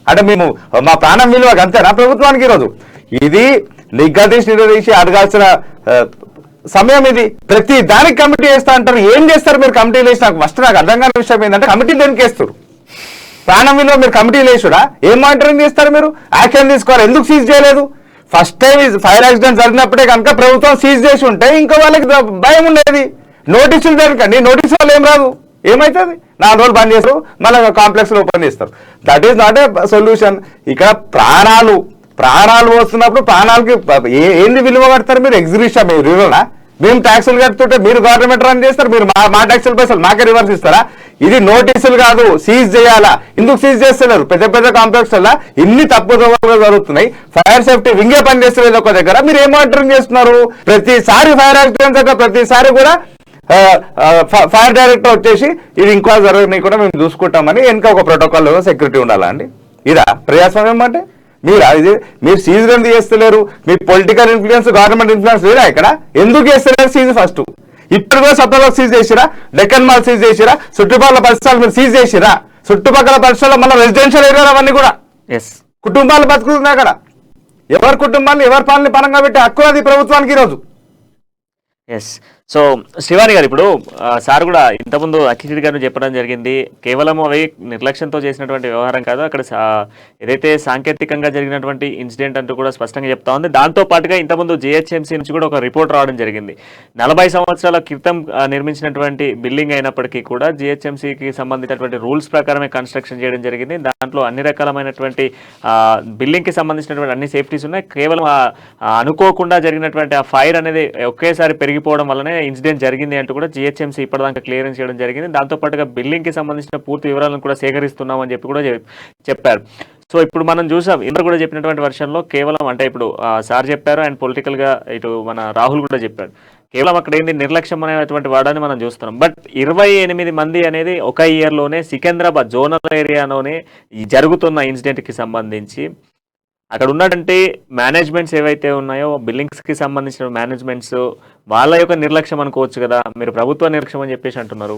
అంటే మేము మా ప్రాణం విలువ అంతేనా ప్రభుత్వానికి? ఈరోజు ఇది నిగదీసి అడగాల్సిన సమయం ఇది. ప్రతి దానికి కమిటీ వేస్తా అంటారు. ఏం చేస్తారు మీరు కమిటీలు వేసి? నాకు ఫస్ట్ నాకు అర్థం కాని విషయం ఏంటంటే కమిటీలు దేనికి వేస్తారు? ప్రాణం విలువ మీరు కమిటీలు వేసుడా? ఏం మానిటరింగ్ చేస్తారు? మీరు యాక్షన్ తీసుకోవాలి. ఎందుకు సీజ్ చేయలేదు? ఫస్ట్ టైం ఫైర్ యాక్సిడెంట్ జరిగినప్పుడే కనుక ప్రభుత్వం సీజ్ చేసి ఉంటే ఇంకా వాళ్ళకి భయం ఉండేది. నోటీసులు జరగండి, నోటీసు వాళ్ళు ఏం రాదు, ఏమవుతుంది? 4 రోజులు బంద్ చేస్తారు, మళ్ళీ కాంప్లెక్స్ ఓపెన్ చేస్తారు. That is not a solution. ఇక్కడ ప్రాణాలు వస్తున్నప్పుడు ప్రాణాలకి ఏంది విలువ కడతారు మీరు? ఎగ్జిబిషన్ విలువనా? మేము ట్యాక్సులు కడుతుంటే మీరు గవర్నమెంట్ రన్ చేస్తారు, మీరు మా ట్యాక్సుల పైసలు మాకే రివర్స్ ఇస్తారా? ఇది నోటీసులు కాదు, సీజ్ చేయాలా. ఎందుకు సీజ్ చేస్తున్నారు? పెద్ద పెద్ద కాంప్లెక్స్ వల్ల ఇన్ని తప్పుదోవలు జరుగుతున్నాయి. ఫైర్ సేఫ్టీ వింగే పని చేస్తలేదు ఒక దగ్గర, మీరు ఏం మానిటరింగ్ చేస్తున్నారు? ప్రతిసారి ఫైర్ యాక్సిడెంట్స్ దగ్గర ప్రతిసారి కూడా ఫైర్ డైరెక్టర్ వచ్చేసి ఇది ఇంకా జరగని కూడా మేము చూసుకుంటామని వెనక ఒక ప్రోటోకాల్ సెక్యూరిటీ ఉండాలా అండి? ఇదా ప్రజాస్వామ్యం అంటే? మీరు సీజ్ ఎందుకు చేస్తలేరు? మీ పొలిటికల్ ఇన్ఫ్లుయెన్స్, గవర్నమెంట్ ఇన్ఫ్లుయెన్స్ లేదా ఇక్కడ? ఎందుకు చేస్తలేరు సీజ్? ఫస్ట్ ఇప్పుడు కూడా సప్లైలో సీజ్ చేసిరా, డెక్కన్ మాల్ సీజ్ చేసిరా, చుట్టుపక్కల పరిసరాలు మీరు సీజ్ చేసిరా? చుట్టుపక్కల పరిసరాల్లో మళ్ళీ రెసిడెన్షియల్ ఏరియాలు అవన్నీ కూడా కుటుంబాలు బతుకుతున్నాయి అక్కడ. ఎవరి కుటుంబాన్ని ఎవరి పాలన పరంగా పెట్టి హక్కు అది ప్రభుత్వానికి ఈరోజు. ఎస్. సో శ్రీవాణి గారు, ఇప్పుడు సార్ కూడా ఇంతకుముందు అఖిల్ గారు చెప్పడం జరిగింది, కేవలం అవి నిర్లక్ష్యంతో చేసినటువంటి వ్యవహారం కాదు, అక్కడ ఏదైతే సాంకేతికంగా జరిగినటువంటి ఇన్సిడెంట్ అంటూ కూడా స్పష్టంగా చెప్తా ఉంది. దాంతో పాటుగా ఇంతకుముందు జిహెచ్ఎంసీ నుంచి కూడా ఒక రిపోర్ట్ రావడం జరిగింది. 40 సంవత్సరాల క్రితం నిర్మించినటువంటి బిల్డింగ్ అయినప్పటికీ కూడా జిహెచ్ఎంసీకి సంబంధించినటువంటి రూల్స్ ప్రకారమే కన్స్ట్రక్షన్ చేయడం జరిగింది. దాంట్లో అన్ని రకాలమైనటువంటి బిల్డింగ్కి సంబంధించినటువంటి అన్ని సేఫ్టీస్ ఉన్నాయి. కేవలం అనుకోకుండా జరిగినటువంటి ఆ ఫైర్ అనేది ఒకేసారి పెరిగిపోవడం వల్లనే ఇన్సిడెంట్ జరిగింది అంటూ కూడా జిహెచ్ఎంసీ ఇప్పటిదాకా క్లియరెన్స్ చేయడం జరిగింది. దాంతోపాటుగా బిల్డింగ్ కి సంబంధించిన పూర్తి వివరాలను కూడా సేకరిస్తున్నామని చెప్పి కూడా చెప్పారు. సో ఇప్పుడు మనం చూసాం, ఇందరు కూడా చెప్పినటువంటి వర్షన్లో కేవలం అంటే ఇప్పుడు సార్ చెప్పారు అండ్ పొలిటికల్ గా ఇటు మన రాహుల్ కూడా చెప్పాడు, కేవలం అక్కడ ఏంది నిర్లక్ష్యం అనేటువంటి వాడాన్ని మనం చూస్తున్నాం. బట్ 28 మంది అనేది ఒక ఇయర్లోనే సికింద్రాబాద్ జోనల్ ఏరియాలోనే జరుగుతున్న ఇన్సిడెంట్కి సంబంధించి అక్కడ ఉన్నటువంటి మేనేజ్మెంట్స్ ఏవైతే ఉన్నాయో, బిల్డింగ్స్కి సంబంధించిన మేనేజ్మెంట్స్ వాళ్ళ యొక్క నిర్లక్ష్యం అనుకోవచ్చు కదా. మీరు ప్రభుత్వ నిర్లక్ష్యం అని చెప్పేసి అంటున్నారు.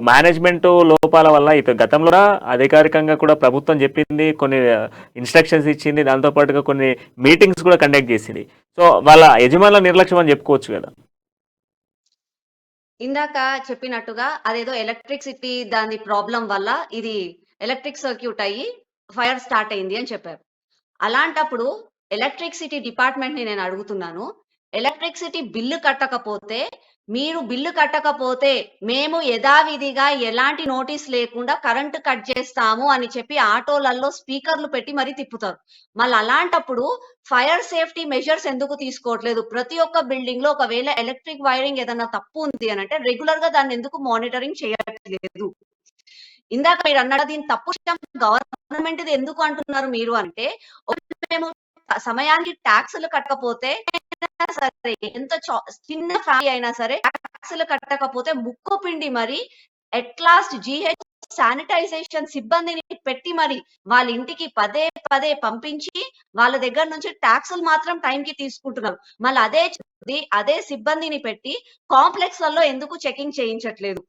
మేనేజ్మెంట్ లోపాల వల్ల ఇటు గతంలో అధికారికంగా కూడా ప్రభుత్వం చెప్పింది, కొన్ని ఇన్స్ట్రక్షన్స్ ఇచ్చింది, దాంతోపాటుగా కొన్ని మీటింగ్స్ కూడా కండక్ట్ చేసింది. సో వాళ్ళ యజమానుల నిర్లక్ష్యం అని చెప్పుకోవచ్చు కదా. ఇందాక చెప్పినట్టుగా అదేదో ఎలక్ట్రిసిటీ దాని ప్రాబ్లం వల్ల ఇది ఎలక్ట్రిక్ సర్క్యూట్ అయ్యి ఫైర్ స్టార్ట్ అయింది అని చెప్పారు. అలాంటప్పుడు ఎలక్ట్రిసిటీ డిపార్ట్మెంట్ ని నేను అడుగుతున్నాను, ఎలక్ట్రిసిటీ బిల్లు కట్టకపోతే, మీరు బిల్లు కట్టకపోతే మేము యథావిధిగా ఎలాంటి నోటీస్ లేకుండా కరెంటు కట్ చేస్తాము అని చెప్పి ఆటోలలో స్పీకర్లు పెట్టి మరీ తిప్పుతారు. మళ్ళీ అలాంటప్పుడు ఫైర్ సేఫ్టీ మెజర్స్ ఎందుకు తీసుకోవట్లేదు? ప్రతి ఒక్క బిల్డింగ్ లో ఒకవేళ ఎలక్ట్రిక్ వైరింగ్ ఏదైనా తప్పు ఉంది అని అంటే రెగ్యులర్ గా దాన్ని ఎందుకు మానిటరింగ్ చేయట్లేదు? ఇందాక మీరు అన్నాడు దీని తప్పు గవర్నమెంట్ ఎందుకు అంటున్నారు మీరు అంటే, మేము సమయానికి ట్యాక్సులు కట్టకపోతే సరే, ఎంత చిన్న ఫ్యామిలీ అయినా సరే ట్యాక్సులు కట్టకపోతే ముక్కు పిండి మరి ఎట్లాస్ట్ జిహెచ్ శానిటైజేషన్ సిబ్బందిని పెట్టి మరి వాళ్ళ ఇంటికి పదే పదే పంపించి వాళ్ళ దగ్గర నుంచి ట్యాక్సులు మాత్రం టైంకి తీసుకుంటున్నారు. మళ్ళీ అదే సిబ్బందిని పెట్టి కాంప్లెక్స్ లలో ఎందుకు చెకింగ్ చేయించట్లేదు?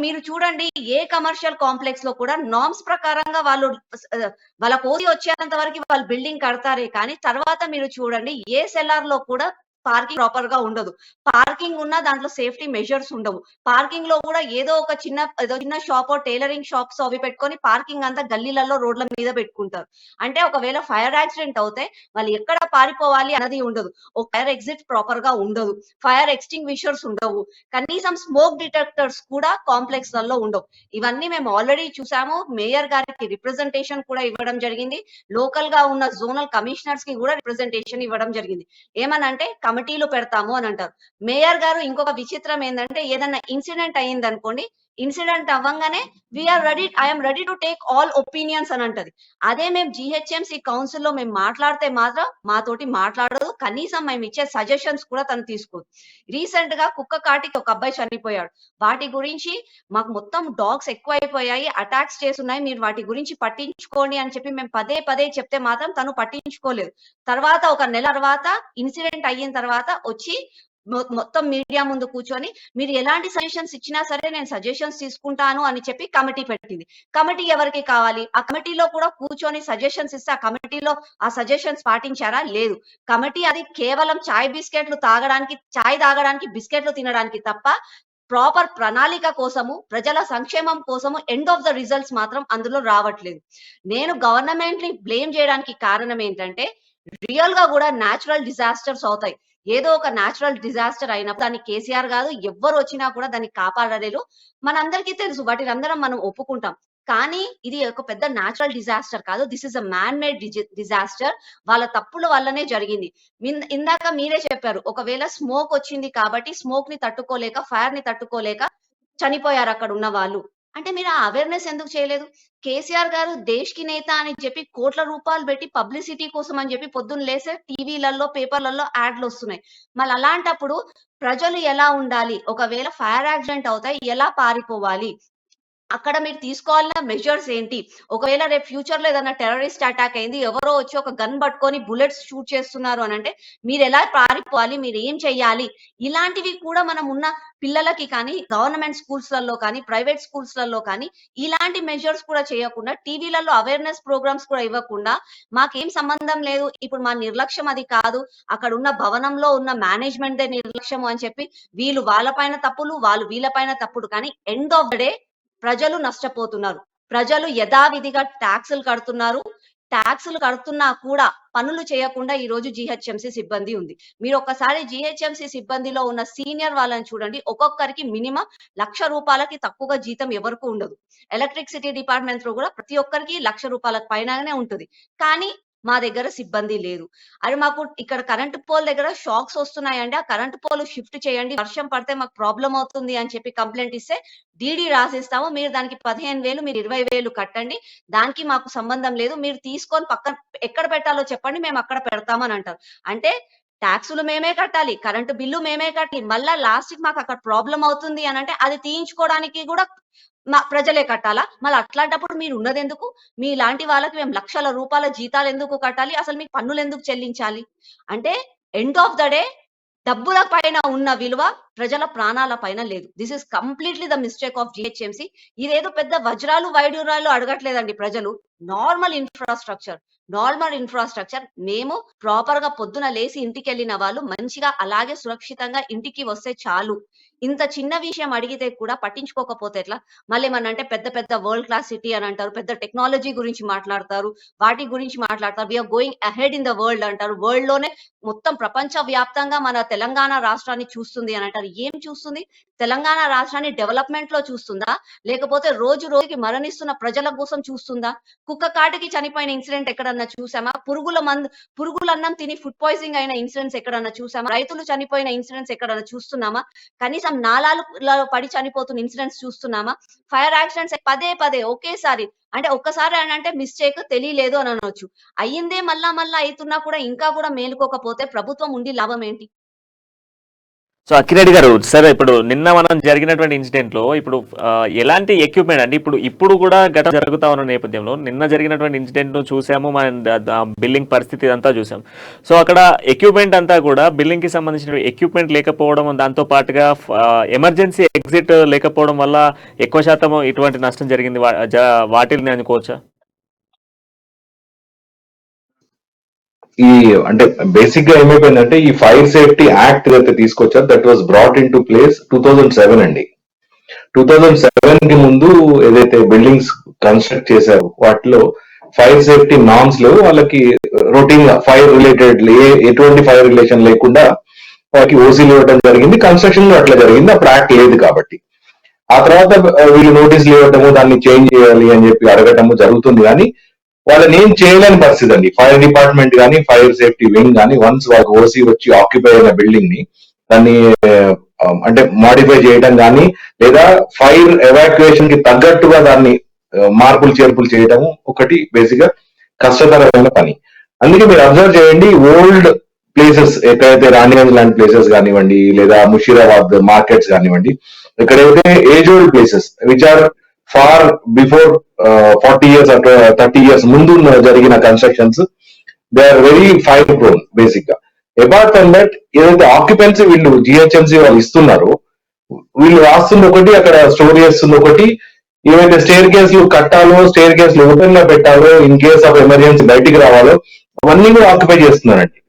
మీరు చూడండి, ఏ కమర్షియల్ కాంప్లెక్స్ లో కూడా నార్మ్స్ ప్రకారంగా వాళ్ళ కోసి వచ్చేంత వరకు వాళ్ళు బిల్డింగ్ కడతారే కానీ తర్వాత మీరు చూడండి ఏ సెల్లార్ లో కూడా పార్కింగ్ ప్రాపర్ గా ఉండదు. పార్కింగ్ ఉన్నా దాంట్లో సేఫ్టీ మెజర్స్ ఉండవు. పార్కింగ్ లో కూడా ఏదో చిన్న షాప్, టైలరింగ్ షాప్స్ అవి పెట్టుకొని పార్కింగ్ అంతా గల్లీలలో రోడ్ల మీద పెట్టుకుంటారు. అంటే ఒకవేళ ఫైర్ యాక్సిడెంట్ అవుతే వాళ్ళు ఎక్కడ పారిపోవాలి అన్నది ఉండదు. ఒక ఫైర్ ఎగ్జిట్ ప్రాపర్ గా ఉండదు. ఫైర్ ఎక్స్టింగ్విషర్స్ ఉండవు. కనీసం స్మోక్ డిటెక్టర్స్ కూడా కాంప్లెక్స్ లలో ఉండవు. ఇవన్నీ మేము ఆల్రెడీ చూసాము. మేయర్ గారికి రిప్రజెంటేషన్ కూడా ఇవ్వడం జరిగింది. లోకల్ గా ఉన్న జోనల్ కమిషనర్స్ కి కూడా రిప్రజెంటేషన్ ఇవ్వడం జరిగింది. ఏమనంటే కమిటీలు పెడతాము అని అంటారు. మేయర్ గారు ఇంకొక విచిత్రం ఏంటంటే, ఏదన్నా ఇన్సిడెంట్ అయింది అనుకోండి, ఇన్సిడెంట్ అవ్వంగానే I'm ready to take all opinions అని అంటది. అదే మేము జిహెచ్ఎంసీ కౌన్సిల్ లో మేము మాట్లాడితే మాత్రం మాతోటి మాట్లాడదు. కనీసం మేము ఇచ్చే సజెషన్స్ కూడా తను తీసుకోదు. రీసెంట్ గా కుక్క కాటికి ఒక అబ్బాయి చనిపోయాడు. వాటి గురించి మాకు మొత్తం డాగ్స్ ఎక్కువైపోయాయి, అటాక్స్ చేస్తున్నాయి, మీరు వాటి గురించి పట్టించుకోండి అని చెప్పి మేము పదే పదే చెప్తే మాత్రం తను పట్టించుకోలేదు. తర్వాత ఒక నెల తర్వాత ఇన్సిడెంట్ అయిన తర్వాత వచ్చి మొత్తం మీడియా ముందు కూర్చొని మీరు ఎలాంటి సజెషన్స్ ఇచ్చినా సరే నేను సజెషన్స్ తీసుకుంటాను అని చెప్పి కమిటీ పెట్టింది. కమిటీ ఎవరికి కావాలి? ఆ కమిటీలో కూడా కూర్చొని సజెషన్స్ ఇస్తే ఆ కమిటీలో ఆ సజెషన్స్ పాటించారా? లేదు. కమిటీ అది కేవలం చాయ్ తాగడానికి బిస్కెట్లు తినడానికి తప్ప ప్రాపర్ ప్రణాళిక కోసము, ప్రజల సంక్షేమం కోసము ఎండ్ ఆఫ్ ద రిజల్ట్స్ మాత్రం అందులో రావట్లేదు. నేను గవర్నమెంట్ ని బ్లేమ్ చేయడానికి కారణం ఏంటంటే, రియల్ గా కూడా న్యాచురల్ డిజాస్టర్స్ అవుతాయి. ఏదో ఒక న్యాచురల్ డిజాస్టర్ అయినప్పుడు దాన్ని కేసీఆర్ కాదు ఎవ్వరు వచ్చినా కూడా దాన్ని కాపాడలేరు. మనందరికీ తెలుసు, వాటిని అందరం మనం ఒప్పుకుంటాం. కానీ ఇది ఒక పెద్ద న్యాచురల్ డిజాస్టర్ కాదు. This is a man made disaster. వాళ్ళ తప్పుల వల్లనే జరిగింది. ఇందాక మీరే చెప్పారు, ఒకవేళ స్మోక్ వచ్చింది కాబట్టి స్మోక్ ని తట్టుకోలేక, ఫైర్ ని తట్టుకోలేక చనిపోయారు అక్కడ ఉన్న వాళ్ళు. అంటే మీరు ఆ అవేర్నెస్ ఎందుకు చేయలేదు? కేసీఆర్ గారు దేశ్ కి నేత అని చెప్పి కోట్ల రూపాయలు పెట్టి పబ్లిసిటీ కోసం అని చెప్పి పొద్దున్న లేసే టీవీలలో, పేపర్లలో యాడ్లు వస్తున్నాయి. మళ్ళీ అలాంటప్పుడు ప్రజలు ఎలా ఉండాలి? ఒకవేళ ఫైర్ యాక్సిడెంట్ అవుతాయి, ఎలా పారిపోవాలి? అక్కడ మీరు తీసుకోవాల్సిన మెజర్స్ ఏంటి? ఒకవేళ రేపు ఫ్యూచర్ లో ఏదైనా టెర్రరిస్ట్ అటాక్ అయింది, ఎవరో వచ్చి ఒక గన్ పట్టుకొని బుల్లెట్స్ షూట్ చేస్తున్నారు అని అంటే మీరు ఎలా పారిపోవాలి? మీరు ఏం చెయ్యాలి? ఇలాంటివి కూడా మనం ఉన్న పిల్లలకి కానీ, గవర్నమెంట్ స్కూల్స్ లలో కానీ, ప్రైవేట్ స్కూల్స్ లలో కానీ ఇలాంటి మెజర్స్ కూడా చేయకుండా, టీవీలలో అవేర్నెస్ ప్రోగ్రామ్స్ కూడా ఇవ్వకుండా, మాకేం సంబంధం లేదు, ఇప్పుడు మా నిర్లక్ష్యం అది కాదు, అక్కడ ఉన్న భవనంలో ఉన్న మేనేజ్మెంట్ దే నిర్లక్ష్యం అని చెప్పి వీళ్ళు వాళ్ళ పైన తప్పులు, వాళ్ళు వీళ్ళ పైన తప్పుడు. కానీ ఎండ్ ఆఫ్ ద డే ప్రజలు నష్టపోతున్నారు. ప్రజలు యథావిధిగా ట్యాక్సులు కడుతున్నారు. ట్యాక్సులు కడుతున్నా కూడా పనులు చేయకుండా ఈ రోజు జిహెచ్ఎంసీ సిబ్బంది ఉంది. మీరు ఒక్కసారి జిహెచ్ఎంసీ సిబ్బందిలో ఉన్న సీనియర్ వాళ్ళని చూడండి. ఒక్కొక్కరికి మినిమం ₹1,00,000 తక్కువగా జీతం ఎవరికి ఉండదు. ఎలక్ట్రిసిటీ డిపార్ట్మెంట్ లో కూడా ప్రతి ఒక్కరికి ₹1,00,000 పైననే ఉంటుంది. కానీ మా దగ్గర సిబ్బంది లేదు. అది మాకు ఇక్కడ కరెంట్ పోల్ దగ్గర షాక్స్ వస్తున్నాయండి, ఆ కరెంట్ పోల్ షిఫ్ట్ చేయండి, వర్షం పడితే మాకు ప్రాబ్లం అవుతుంది అని చెప్పి కంప్లైంట్ ఇస్తే డీడీ రాసిస్తాము, మీరు దానికి 15,000 మీరు 20,000 కట్టండి, దానికి మాకు సంబంధం లేదు, మీరు తీసుకొని పక్కన ఎక్కడ పెట్టాలో చెప్పండి, మేము అక్కడ పెడతామని అంటారు. అంటే ట్యాక్సులు మేమే కట్టాలి, కరెంటు బిల్లు మేమే కట్టాలి, మళ్ళా లాస్ట్ కి మాకు అక్కడ ప్రాబ్లం అవుతుంది అని అంటే అది తీయించుకోవడానికి కూడా ప్రజలే కట్టాలా? మళ్ళీ అట్లాంటప్పుడు మీరు ఉన్నది ఎందుకు? మీ లాంటి వాళ్ళకి మేము ₹1,00,000 జీతాలు ఎందుకు కట్టాలి? అసలు మీకు పన్నులు ఎందుకు చెల్లించాలి? అంటే ఎండ్ ఆఫ్ ద డే డబ్బుల పైన ఉన్న విలువ ప్రజల ప్రాణాల పైన లేదు. This is completely the mistake of GHMC. ఇదేదో పెద్ద వజ్రాలు వైడూరాలు అడగట్లేదండి ప్రజలు. నార్మల్ ఇన్ఫ్రాస్ట్రక్చర్ మేము ప్రాపర్ గా పొద్దున లేసి ఇంటికి వెళ్ళిన వాళ్ళు మంచిగా అలాగే సురక్షితంగా ఇంటికి వస్తే చాలు. ఇంత చిన్న విషయం అడిగితే కూడా పట్టించుకోకపోతే ఎట్లా? మళ్ళీ ఏమన్నా పెద్ద పెద్ద వరల్డ్ క్లాస్ సిటీ అని అంటారు, పెద్ద టెక్నాలజీ గురించి మాట్లాడతారు, వాటి గురించి మాట్లాడతారు, we are going ahead in the world అంటారు. వరల్డ్ లోనే మొత్తం ప్రపంచ వ్యాప్తంగా మన తెలంగాణ రాష్ట్రాన్ని చూస్తుంది అని అంటారు. ఏం చూస్తుంది? తెలంగాణ రాష్ట్రాన్ని డెవలప్మెంట్ లో చూస్తుందా, లేకపోతే రోజు రోజుకి మరణిస్తున్న ప్రజల కోసం చూస్తుందా? కుక్క కాటికి చనిపోయిన ఇన్సిడెంట్ ఎక్కడన్నా చూసామా? పురుగులన్నం తిని ఫుడ్ పాయిజనింగ్ అయిన ఇన్సిడెంట్స్ ఎక్కడన్నా చూసామా? రైతులు చనిపోయిన ఇన్సిడెంట్స్ ఎక్కడన్నా చూస్తున్నామా? కనీసం నాలాలలో పడి చనిపోతున్న ఇన్సిడెంట్స్ చూస్తున్నామా? ఫైర్ యాక్సిడెంట్స్ పదే ఒకేసారి అంటే ఒక్కసారి అని అంటే మిస్టేక్ తెలియలేదు అని అనొచ్చు. అయ్యిందే మళ్ళా అవుతున్నా కూడా ఇంకా కూడా మేలుకోకపోతే ప్రభుత్వం ఉండి లాభం ఏంటి? సో అక్కిరెడ్డి గారు, సరే ఇప్పుడు నిన్న మనం జరిగినటువంటి ఇన్సిడెంట్ లో ఇప్పుడు ఎలాంటి ఎక్విప్మెంట్ అంటే ఇప్పుడు కూడా ఘటన జరుగుతా ఉన్న నేపథ్యంలో నిన్న జరిగినటువంటి ఇన్సిడెంట్ ను చూసాము, మన బిల్డింగ్ పరిస్థితి అంతా చూసాం. సో అక్కడ ఎక్విప్మెంట్ అంతా కూడా బిల్డింగ్ కి సంబంధించిన ఎక్విప్మెంట్ లేకపోవడం, దాంతో పాటుగా ఎమర్జెన్సీ ఎగ్జిట్ లేకపోవడం వల్ల ఎక్కువ శాతం ఇటువంటి నష్టం జరిగింది వాటిని అనుకోవచ్చా? ఈ అంటే బేసిక్ గా ఏమైపోయిందంటే ఈ ఫైర్ సేఫ్టీ యాక్ట్ ఏదైతే తీసుకొచ్చారు that was brought in to place 2007 అండి. 2007 కి ముందు ఏదైతే బిల్డింగ్స్ కన్స్ట్రక్ట్ చేశారు వాటిలో ఫైర్ సేఫ్టీ నార్మ్స్ లో వాళ్ళకి రొటీన్ గా ఫైర్ రిలేటెడ్ ఎటువంటి ఫైర్ రిలేషన్ లేకుండా వాళ్ళకి ఓసీలు ఇవ్వడం జరిగింది. కన్స్ట్రక్షన్ లో అట్లా జరిగింది, అప్పుడు యాక్ట్ లేదు కాబట్టి. ఆ తర్వాత వీళ్ళు నోటీసులు ఇవ్వటము, దాన్ని చేంజ్ చేయాలి అని చెప్పి అడగటము జరుగుతుంది. కానీ వాళ్ళని ఏం చేయలేని పరిస్థితి అండి. ఫైర్ డిపార్ట్మెంట్ కానీ ఫైర్ సేఫ్టీ వింగ్ కానీ వన్స్ వాళ్ళకి ఓసీ వచ్చి ఆక్యుపై అయిన బిల్డింగ్ ని దాన్ని అంటే మాడిఫై చేయడం కానీ లేదా ఫైర్ ఎవాక్యుయేషన్ కి తగ్గట్టుగా దాన్ని మార్పులు చేర్పులు చేయడం ఒకటి బేసిక్ గా కష్టతరమైన పని. అందుకే మీరు అబ్జర్వ్ చేయండి, ఓల్డ్ ప్లేసెస్ ఎక్కడైతే రాణిగంజ్ లాంటి ప్లేసెస్ కానివ్వండి లేదా ముషీరాబాద్ మార్కెట్స్ కానివ్వండి, ఎక్కడైతే age old places which are far before 40 years or 30 years ముందు జరిగిన constructions, they are very fire prone basic గా. అపార్ట్ ఫ్రమ్ దట్ ఏదైతే ఆక్యుపెన్సీ వీళ్ళు జిహెచ్ఎంసీ వాళ్ళు ఇస్తున్నారో వీళ్ళు రాస్తుంది ఒకటి, అక్కడ స్టోర్ చేస్తుంది ఒకటి. ఏవైతే స్టేర్ కేసులు కట్టాలో, స్టేర్ కేసులు ఓపెన్ గా పెట్టాలో, ఇన్ కేస్ ఆఫ్ ఎమర్జెన్సీ బయటికి రావాలో అవన్నీ కూడా ఆక్యుపై చేస్తున్నారండి.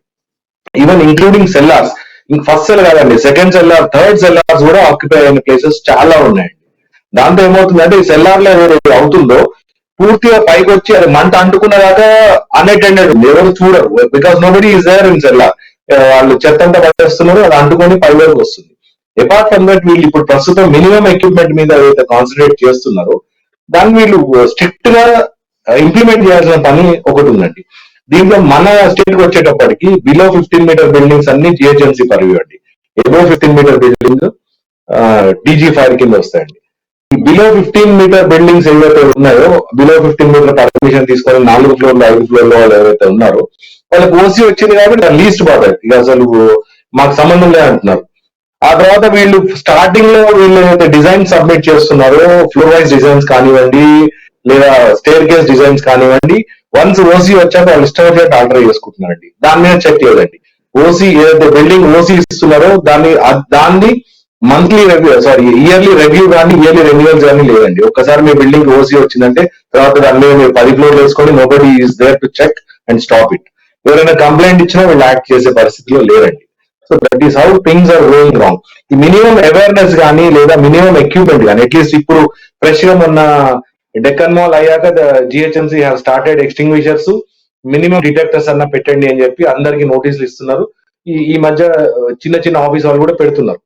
ఈవెన్ ఇంక్లూడింగ్ సెల్లార్స్, ఇంక ఫస్ట్ సెల్ కాదండి, సెకండ్ సెల్లార్, థర్డ్ సెల్లార్స్ కూడా ఆక్యుపై అయిన ప్లేసెస్ చాలా ఉన్నాయండి. దాంతో ఏమవుతుందంటే ఈ సెల్లార్ లో ఏదైతే అవుతుందో పూర్తిగా పైకి వచ్చి అది మంట అంటుకున్న దాకా అన్అటెండెడ్ ఎవరు చూడరు, because nobody is there in cellar. వాళ్ళు చెత్త అంతా పట్టేస్తున్నారు, అది అంటుకొని పై వరకు వస్తుంది. అపార్ట్ ఫ్రమ్ దట్ వీళ్ళు ఇప్పుడు ప్రస్తుతం మినిమం ఎక్విప్మెంట్ మీద ఏదైతే కాన్సన్ట్రేట్ చేస్తున్నారో దాన్ని వీళ్ళు స్ట్రిక్ట్ గా ఇంప్లిమెంట్ చేయాల్సిన పని ఒకటి ఉందండి. దీంట్లో మన స్టేట్ కి వచ్చేటప్పటికి బిలో 15 మీటర్ బిల్డింగ్స్ అన్ని జిహెచ్ఎంసీ పరివ్యూ అండి. Above 15 metre building DG fire కింద వస్తాయండి. బిలో 15 మీటర్ బిల్డింగ్స్ ఏవైతే ఉన్నాయో, బిలో 15 మీటర్ పర్మిషన్ తీసుకొని 4 ఫ్లోర్లు 5 ఫ్లోర్లు వాళ్ళు ఎవరైతే ఉన్నారో వాళ్ళకి ఓసీ వచ్చింది కాబట్టి లీస్ట్ బాధ. ఇక అసలు మాకు సంబంధం లేదంటున్నారు. ఆ తర్వాత వీళ్ళు స్టార్టింగ్ లో వీళ్ళు ఏదైతే డిజైన్ సబ్మిట్ చేస్తున్నారో, ఫ్లోర్ వైజ్ డిజైన్స్ కానివ్వండి లేదా స్టేర్ కేస్ డిజైన్స్ కానివ్వండి, వన్స్ ఓసీ వచ్చాక వాళ్ళు ఇష్టం వచ్చేట్టు ఆర్డర్ చేసుకుంటున్నారండి. దాని మీద చెక్ లేదండి. ఓసీ ఏదైతే బిల్డింగ్ ఓసీ ఇస్తున్నారో దాన్ని మంత్లీ రివ్యూ ఇయర్లీ రివ్యూ కానీ ఇయర్లీ రెన్యువల్స్ కానీ లేదండి. ఒక్కసారి మీ బిల్డింగ్ ఓసీ వచ్చిందంటే తర్వాత దాని మీద మీరు 10 ఫ్లోర్లు వేసుకొని nobody is there to check and stop it. ఎవరైనా కంప్లైంట్ ఇచ్చినా వీళ్ళు యాక్ట్ చేసే పరిస్థితిలో లేరండి. So that is how things are going wrong. ఈ మినిమం అవేర్నెస్ కానీ లేదా మినిమం ఎక్విప్మెంట్ కానీ అట్లీస్ట్ ఇప్పుడు ఫ్రెష్ గా మొన్న డెక్కన్ మాల్ అయ్యాక GHMC have started extinguishers, minimum detectors అన్న పెట్టండి అని చెప్పి అందరికి నోటీసులు ఇస్తున్నారు. ఈ మధ్య చిన్న చిన్న ఆఫీస్ వాళ్ళు కూడా పెడుతున్నారు.